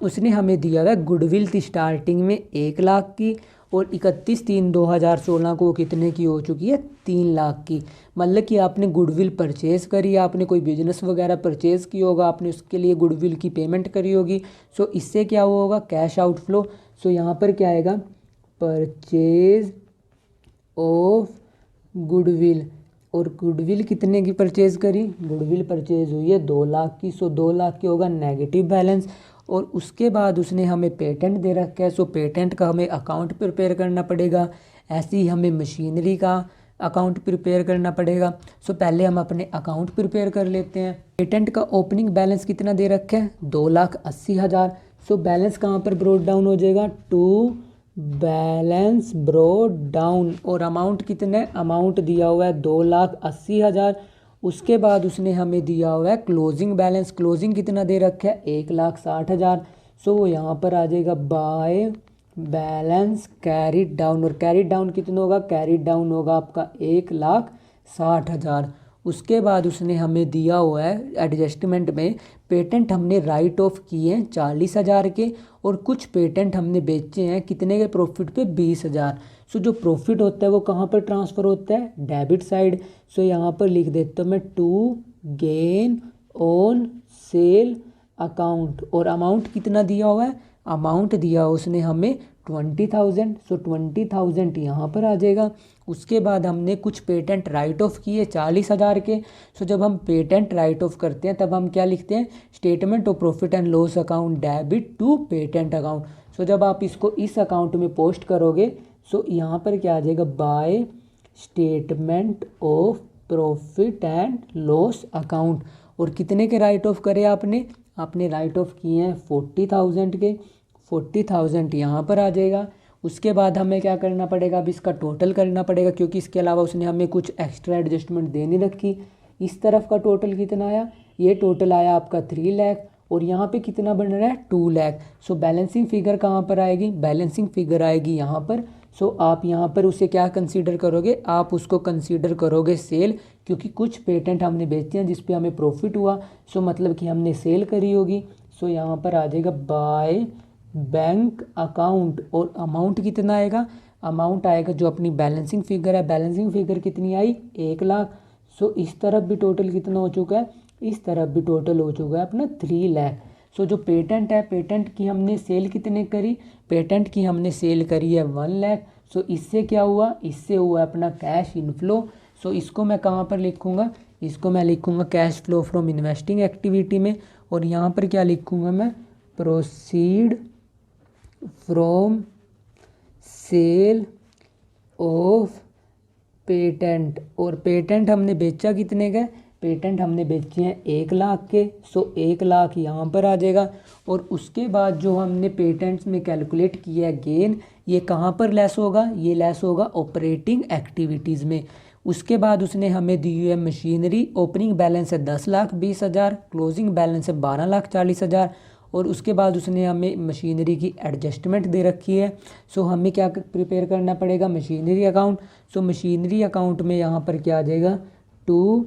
उसने हमें दिया हुआ गुडविल थी स्टार्टिंग में 1,00,000 की और 31/3/2016 को कितने की हो चुकी है, 3,00,000 की। मतलब कि आपने गुडविल परचेज़ करी, आपने कोई बिजनेस वगैरह परचेज़ की होगा, आपने उसके लिए गुडविल की पेमेंट करी होगी। सो इससे क्या होगा, कैश आउटफ्लो। सो यहाँ पर क्या आएगा, परचेज ऑफ गुडविल। और गुडविल कितने की परचेज़ करी, गुडविल परचेज़ हुई है 2,00,000 की। सो 2,00,000 की होगा नेगेटिव बैलेंस। और उसके बाद उसने हमें पेटेंट दे रखा है। सो पेटेंट का हमें अकाउंट प्रिपेयर करना पड़ेगा। ऐसे ही हमें मशीनरी का अकाउंट प्रिपेयर करना पड़ेगा। सो पहले हम अपने अकाउंट प्रिपेयर कर लेते हैं। पेटेंट का ओपनिंग बैलेंस कितना दे रखा है, 2,80,000। सो बैलेंस कहाँ पर ब्रोड डाउन हो जाएगा, टू बैलेंस ब्रोड डाउन। और अमाउंट कितने, अमाउंट दिया हुआ है 2,80,000। उसके बाद उसने हमें दिया हुआ है क्लोजिंग बैलेंस। क्लोजिंग कितना दे रखा है, 1,60,000। सो वो यहाँ पर आ जाएगा बाय बैलेंस कैरिड डाउन। और कैरिड डाउन कितना होगा, कैरिड डाउन होगा आपका 1,60,000। उसके बाद उसने हमें दिया हुआ है एडजस्टमेंट में पेटेंट हमने राइट ऑफ किए हैं 40,000 के और कुछ पेटेंट हमने बेचे हैं कितने के, प्रॉफिट पे 20,000। सो जो प्रॉफिट होता है वो कहाँ पर ट्रांसफ़र होता है, डेबिट साइड। सो यहाँ पर लिख देता हूँ मैं to gain on sale account. और अमाउंट कितना दिया हुआ है, अमाउंट दिया उसने हमें 20,000। सो 20,000 यहाँ पर आ जाएगा। उसके बाद हमने कुछ पेटेंट राइट ऑफ किए 40,000 के। सो जब हम पेटेंट राइट ऑफ करते हैं तब हम क्या लिखते हैं, statement of profit and loss account debit to patent account. So जब आप इसको इस अकाउंट में पोस्ट करोगे सो यहाँ पर क्या आ जाएगा, by statement of profit and loss account. और कितने के राइट ऑफ करे आपने, आपने राइट ऑफ किए हैं 40,000 के। 40,000 यहाँ पर आ जाएगा। उसके बाद हमें क्या करना पड़ेगा, अब इसका टोटल करना पड़ेगा क्योंकि इसके अलावा उसने हमें कुछ एक्स्ट्रा एडजस्टमेंट दे नहीं रखी। इस तरफ का टोटल कितना आया, ये टोटल आया आपका 3 लाख और यहाँ पे कितना बन रहा है 2 लाख। सो बैलेंसिंग फिगर कहाँ पर आएगी, बैलेंसिंग फिगर आएगी यहाँ पर। सो आप यहाँ पर उसे क्या कंसीडर करोगे, आप उसको कंसीडर करोगे सेल, क्योंकि कुछ पेटेंट हमने बेचे हैं जिस पे हमें प्रॉफिट हुआ। सो मतलब कि हमने सेल करी होगी। सो यहाँ पर आ जाएगा बाय बैंक अकाउंट। और अमाउंट कितना आएगा, अमाउंट आएगा जो अपनी बैलेंसिंग फिगर है, बैलेंसिंग फिगर कितनी आई 1 लाख। सो इस तरफ भी टोटल कितना हो चुका है, इस तरफ भी टोटल हो चुका है अपना 3 लाख। सो जो पेटेंट है, पेटेंट की हमने सेल कितने करी, पेटेंट की हमने सेल करी है 1 लाख। सो इससे क्या हुआ, इससे हुआ अपना कैश इनफ्लो। सो इसको मैं कहाँ पर लिखूँगा, इसको मैं लिखूँगा cash flow from investing activity में, और यहाँ पर क्या लिखूँगा मैं, proceed from sale of patent. और पेटेंट हमने बेचा कितने का, पेटेंट हमने बेचे हैं 1 लाख के। सो 1 लाख यहाँ पर आ जाएगा। और उसके बाद जो हमने पेटेंट्स में कैलकुलेट किया है गेन, ये कहाँ पर लेस होगा, ये लेस होगा ऑपरेटिंग एक्टिविटीज़ में। उसके बाद उसने हमें दी हुई है मशीनरी, ओपनिंग बैलेंस है 10,20,000, क्लोजिंग बैलेंस है 12,40,000। और उसके बाद उसने हमें मशीनरी की एडजस्टमेंट दे रखी है। सो हमें क्या प्रिपेयर करना पड़ेगा, मशीनरी अकाउंट। सो मशीनरी अकाउंट में यहाँ पर क्या आ जाएगा, टू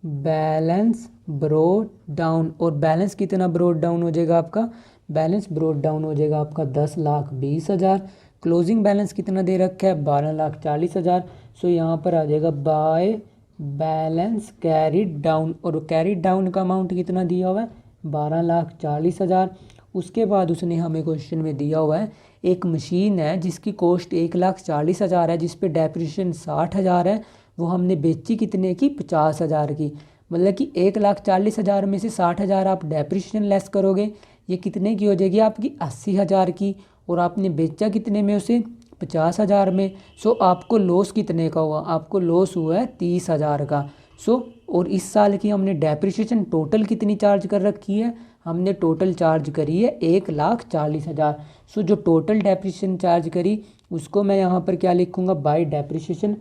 बैलेंस ब्रोड डाउन। और बैलेंस कितना ब्रोड डाउन हो जाएगा आपका, बैलेंस ब्रोड डाउन हो जाएगा आपका 10,20,000। क्लोजिंग बैलेंस कितना दे रखा है, 12,40,000। सो यहाँ पर आ जाएगा बाय बैलेंस कैरिड डाउन, और कैरिड डाउन का अमाउंट कितना दिया हुआ है, 12,40,000। उसके बाद उसने हमें क्वेश्चन में दिया हुआ है एक मशीन है जिसकी कॉस्ट 1,40,000 है, जिस पे डेप्रिसिएशन 60,000 है, वो हमने बेची कितने की, 50,000 की। मतलब कि 1,40,000 में से 60,000 आप डेप्रिसिएशन लेस करोगे, ये कितने की हो जाएगी आपकी, 80,000 की। और आपने बेचा कितने में उसे, 50,000 में। सो आपको लॉस कितने का हुआ, आपको लॉस हुआ है 30,000 का। सो और इस साल की हमने डेप्रिसिएशन टोटल कितनी चार्ज कर रखी है, हमने टोटल चार्ज करी है 1,40,000। सो जो टोटल डेप्रिसिएशन चार्ज करी उसको मैं यहाँ पर क्या लिखूँगा, बाय डेप्रिसिएशन।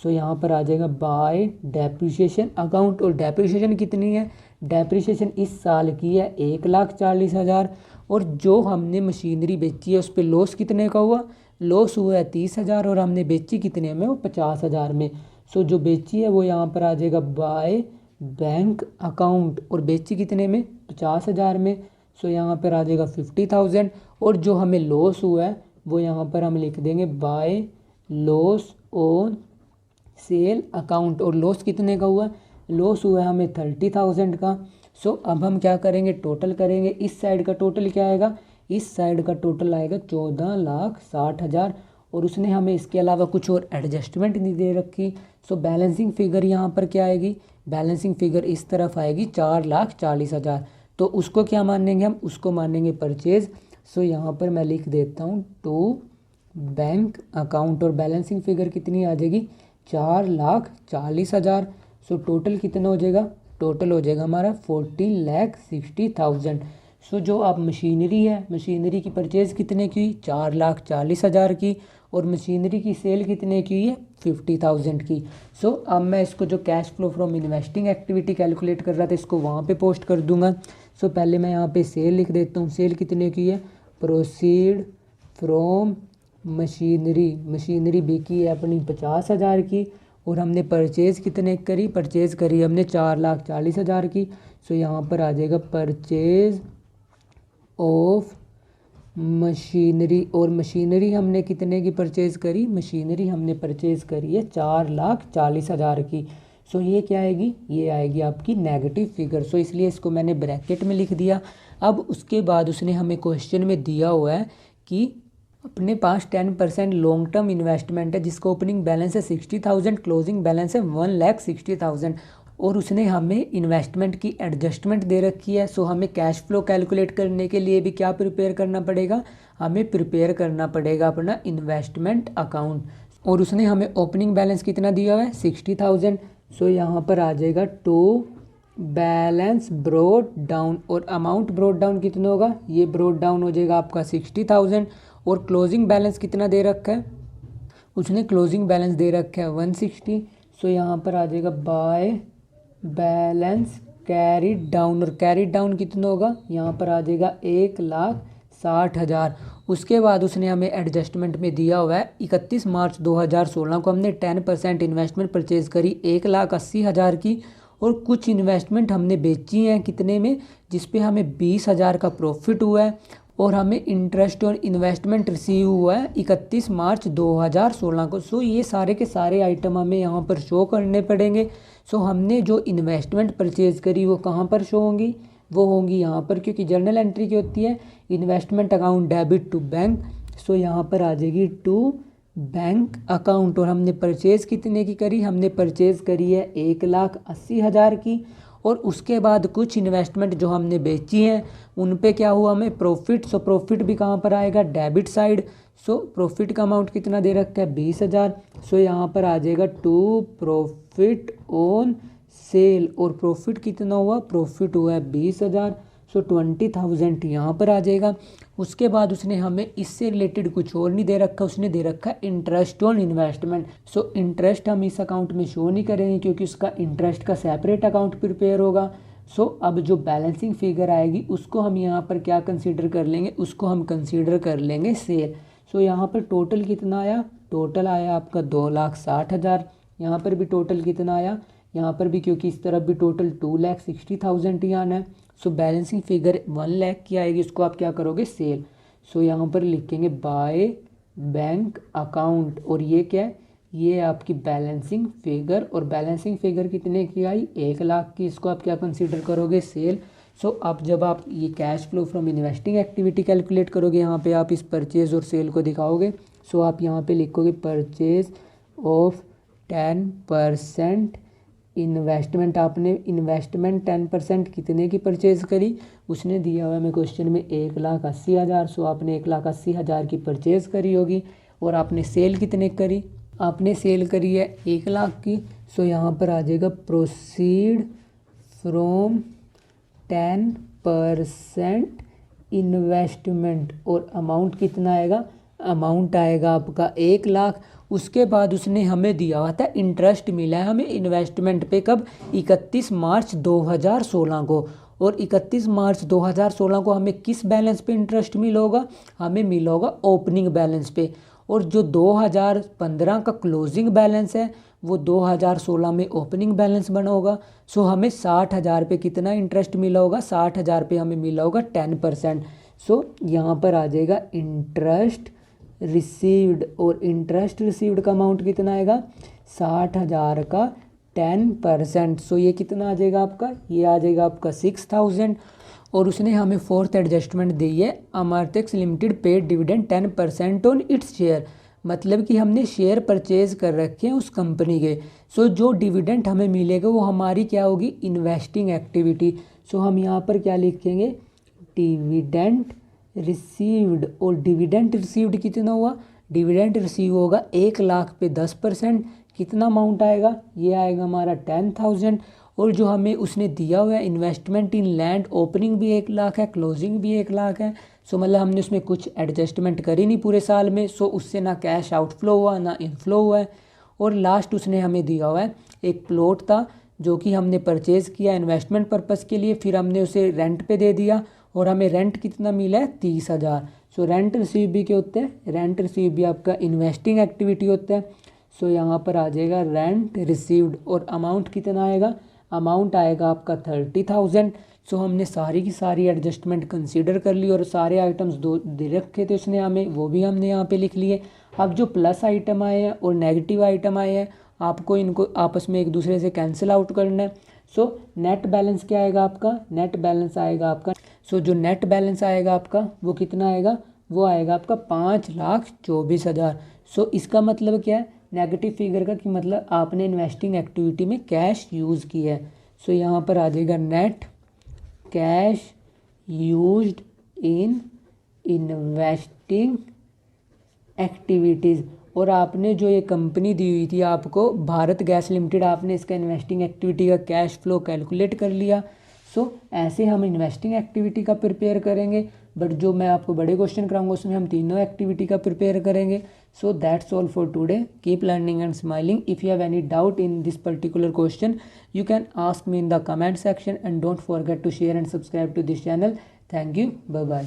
सो यहाँ पर आ जाएगा बाय डेप्रिसिएशन अकाउंट। और डेप्रिसिएशन कितनी है, डेप्रिसिएशन इस साल की है 1,40,000। और जो हमने मशीनरी बेची है उस पर लॉस कितने का हुआ, लॉस हुआ है 30,000, और हमने बेची कितने में, वो 50,000 में। सो जो बेची है वो यहाँ पर आ जाएगा बाय बैंक अकाउंट, और बेची कितने में, 50,000 में। सो यहाँ पर आ जाएगा 50,000। और जो हमें लॉस हुआ है वो यहाँ पर हम लिख देंगे by loss on sale account. और लॉस कितने का हुआ, लॉस हुआ है हमें 30,000 का। सो अब हम क्या करेंगे, टोटल करेंगे। इस साइड का टोटल क्या आएगा, इस साइड का टोटल आएगा 14,60,000। और उसने हमें इसके अलावा कुछ और एडजस्टमेंट नहीं दे रखी। सो बैलेंसिंग फिगर यहाँ पर क्या आएगी, बैलेंसिंग फिगर इस तरफ आएगी 4,40,000। तो उसको क्या मानेंगे हम, उसको मानेंगे परचेज। सो यहाँ पर मैं लिख देता हूँ टू बैंक अकाउंट, और बैलेंसिंग फिगर कितनी आ जाएगी, 4,40,000। सो टोटल कितना हो जाएगा, टोटल हो जाएगा हमारा 14,60,000। सो जो आप मशीनरी है, मशीनरी की परचेज़ कितने की, 4,40,000 की। और मशीनरी की सेल कितने की है, 50,000 की। सो अब मैं इसको जो cash flow from investing activity calculate कर रहा था इसको वहाँ पे पोस्ट कर दूंगा। सो पहले मैं यहाँ पे सेल लिख देता हूँ, सेल कितने की है, प्रोसीड फ्रॉम मशीनरी, मशीनरी बिकी है अपनी 50,000 की। और हमने परचेज़ कितने करी, परचेज़ करी हमने 4,40,000 की। सो यहाँ पर आ जाएगा परचेज़ ऑफ मशीनरी। और मशीनरी हमने कितने की परचेज़ करी, मशीनरी हमने परचेज़ करी है 4,40,000 की। सो ये क्या आएगी, ये आएगी आपकी नेगेटिव फिगर। सो इसलिए इसको मैंने ब्रैकेट में लिख दिया। अब उसके बाद उसने हमें क्वेश्चन में दिया हुआ है कि अपने पास 10% लॉन्ग टर्म इन्वेस्टमेंट है जिसका ओपनिंग बैलेंस है 60,000, क्लोजिंग बैलेंस है 1,60,000। और उसने हमें इन्वेस्टमेंट की एडजस्टमेंट दे रखी है। सो हमें कैश फ्लो कैलकुलेट करने के लिए भी क्या प्रिपेयर करना पड़ेगा, हमें प्रिपेयर करना पड़ेगा अपना इन्वेस्टमेंट अकाउंट। और उसने हमें ओपनिंग बैलेंस कितना दिया हुआ है, 60,000। सो यहाँ पर आ जाएगा टू बैलेंस ब्रोड डाउन। और अमाउंट ब्रोड डाउन कितना होगा, ये ब्रोड डाउन हो जाएगा आपका 60,000। और क्लोजिंग बैलेंस कितना दे रखा है, उसने क्लोजिंग बैलेंस दे रखा है 160। सो यहाँ पर आ जाएगा बाय बैलेंस कैरिड डाउन। और कैरिड डाउन कितना होगा, यहाँ पर आ जाएगा 1,60,000। उसके बाद उसने हमें एडजस्टमेंट में दिया हुआ है 31 मार्च 2016 को हमने 10% इन्वेस्टमेंट परचेज़ करी 1,80,000 की। और कुछ इन्वेस्टमेंट हमने बेची हैं कितने में, जिस पे हमें 20,000 का प्रॉफिट हुआ है। और हमें इंटरेस्ट और इन्वेस्टमेंट रिसीव हुआ है 31 मार्च 2016 को। सो ये सारे के सारे आइटम हमें यहाँ पर शो करने पड़ेंगे। सो हमने जो इन्वेस्टमेंट परचेज़ करी वो कहाँ पर शो होंगी, वो होंगी यहाँ पर, क्योंकि जर्नल एंट्री की होती है investment account debit to bank, so यहाँ पर आ जाएगी टू बैंक अकाउंट। और हमने परचेज़ कितने की करी, हमने परचेज़ करी है 1,80,000 की। और उसके बाद कुछ इन्वेस्टमेंट जो हमने बेची हैं उन पे क्या हुआ हमें प्रॉफिट, सो प्रॉफिट भी कहाँ पर आएगा डेबिट साइड। सो प्रॉफिट का अमाउंट कितना दे रखा है 20,000, सो यहाँ पर आ जाएगा टू प्रॉफिट ऑन सेल। और प्रॉफिट कितना हुआ, प्रॉफिट हुआ है 20,000, सो 20,000 यहाँ पर आ जाएगा। उसके बाद उसने हमें इससे रिलेटेड कुछ और नहीं दे रखा, उसने दे रखा है interest on investment. So interest हम इस अकाउंट में शो नहीं करेंगे क्योंकि उसका इंटरेस्ट का सेपरेट अकाउंट प्रिपेयर होगा। सो अब जो बैलेंसिंग फिगर आएगी उसको हम यहाँ पर क्या कंसीडर कर लेंगे, उसको हम कंसीडर कर लेंगे सेल। सो यहाँ पर टोटल कितना आया, टोटल आया आपका 2,60,000। यहाँ पर भी टोटल कितना आया, यहाँ पर भी क्योंकि इस तरफ भी टोटल 2,60,000 ही आना है। सो बैलेंसिंग फिगर 1 लाख की आएगी, उसको आप क्या करोगे सेल। सो यहाँ पर लिखेंगे बाय बैंक अकाउंट, और ये क्या है, ये आपकी बैलेंसिंग फिगर। और बैलेंसिंग फिगर कितने की आई 1 लाख की, इसको आप क्या कंसीडर करोगे सेल। सो अब जब आप ये cash flow from investing activity calculate करोगे, यहाँ पे आप इस परचेज और सेल को दिखाओगे। सो आप यहाँ पे लिखोगे परचेज ऑफ 10% इन्वेस्टमेंट। आपने इन्वेस्टमेंट 10% कितने की परचेज़ करी, उसने दिया हुआ है हमें क्वेश्चन में 1,80,000। सो आपने 1,80,000 की परचेज़ करी होगी। और आपने सेल कितने करी, आपने सेल करी है 1 लाख की। सो यहाँ पर आ जाएगा प्रोसीड फ्रॉम 10% इन्वेस्टमेंट। और अमाउंट कितना आएगा, अमाउंट आएगा आपका 1 लाख। उसके बाद उसने हमें दिया हुआ था इंटरेस्ट मिला है हमें इन्वेस्टमेंट पे, कब 31 मार्च 2016 को। और 31 मार्च 2016 को हमें किस बैलेंस पे इंटरेस्ट मिला होगा, हमें मिला होगा ओपनिंग बैलेंस पे। और जो 2015 का क्लोजिंग बैलेंस है वो 2016 में ओपनिंग बैलेंस बना होगा। सो हमें 60,000 पे कितना इंटरेस्ट मिला होगा, 60,000 पे हमें मिला होगा 10%। सो यहाँ पर आ जाएगा इंटरेस्ट रिसीव्ड। और इंटरेस्ट रिसीव्ड का अमाउंट कितना आएगा 60,000 का 10%। सो ये कितना आ जाएगा आपका, ये आ जाएगा आपका 6,000। और उसने हमें फोर्थ एडजस्टमेंट दी है Amartex limited paid dividend 10% on its share. मतलब कि हमने शेयर परचेज कर रखे हैं उस कंपनी के। सो जो डिविडेंड हमें मिलेगा वो हमारी क्या होगी इन्वेस्टिंग एक्टिविटी। सो हम यहाँ पर क्या लिखेंगे डिविडेंड रिसीव्ड। और डिविडेंड रिसीव्ड कितना हुआ, डिविडेंड रिसीव होगा 1 लाख पे 10%, कितना अमाउंट आएगा, ये आएगा हमारा 10,000। और जो हमें उसने दिया हुआ है इन्वेस्टमेंट इन लैंड, ओपनिंग भी 1 लाख है, क्लोजिंग भी 1 लाख है। सो मतलब हमने उसमें कुछ एडजस्टमेंट करी नहीं पूरे साल में। सो उससे ना कैश आउटफ्लो हुआ ना इनफ्लो हुआ है। और लास्ट उसने हमें दिया हुआ है एक प्लॉट था जो कि हमने परचेज़ किया इन्वेस्टमेंट पर्पज़ के लिए, फिर हमने उसे रेंट पे दे दिया और हमें रेंट कितना मिला है 30,000। सो रेंट रिसीव भी क्या होता है, रेंट रिसीव भी आपका इन्वेस्टिंग एक्टिविटी होता है। सो यहाँ पर आ जाएगा रेंट रिसीव्ड। और अमाउंट कितना आएगा, अमाउंट आएगा आपका 30,000। सो हमने सारी की सारी एडजस्टमेंट कंसीडर कर ली और सारे आइटम्स दो दे रखे थे उसने हमें, वो भी हमने यहाँ पे लिख लिए। अब जो प्लस आइटम आए हैं और नेगेटिव आइटम आए हैं आपको इनको आपस में एक दूसरे से कैंसिल आउट करना है। सो नेट बैलेंस क्या आएगा आपका, नेट बैलेंस आएगा आपका, सो जो नेट बैलेंस आएगा आपका वो कितना आएगा, वो आएगा आपका 5,24,000। सो इसका मतलब क्या है नेगेटिव फिगर का, कि मतलब आपने इन्वेस्टिंग एक्टिविटी में कैश यूज़ किया है। सो यहाँ पर आ जाएगा net cash used in investing activities. और आपने जो ये कंपनी दी हुई थी आपको भारत गैस लिमिटेड, आपने इसका इन्वेस्टिंग एक्टिविटी का कैश फ्लो कैलकुलेट कर लिया। सो ऐसे हम इन्वेस्टिंग एक्टिविटी का प्रिपेयर करेंगे, बट जो मैं आपको बड़े क्वेश्चन कराऊंगा उसमें हम तीनों एक्टिविटी का प्रिपेयर करेंगे। So that's all for today, keep learning and smiling. If you have any doubt in this particular question you can ask me in the comment section and don't forget to share and subscribe to this channel. Thank you. Bye bye.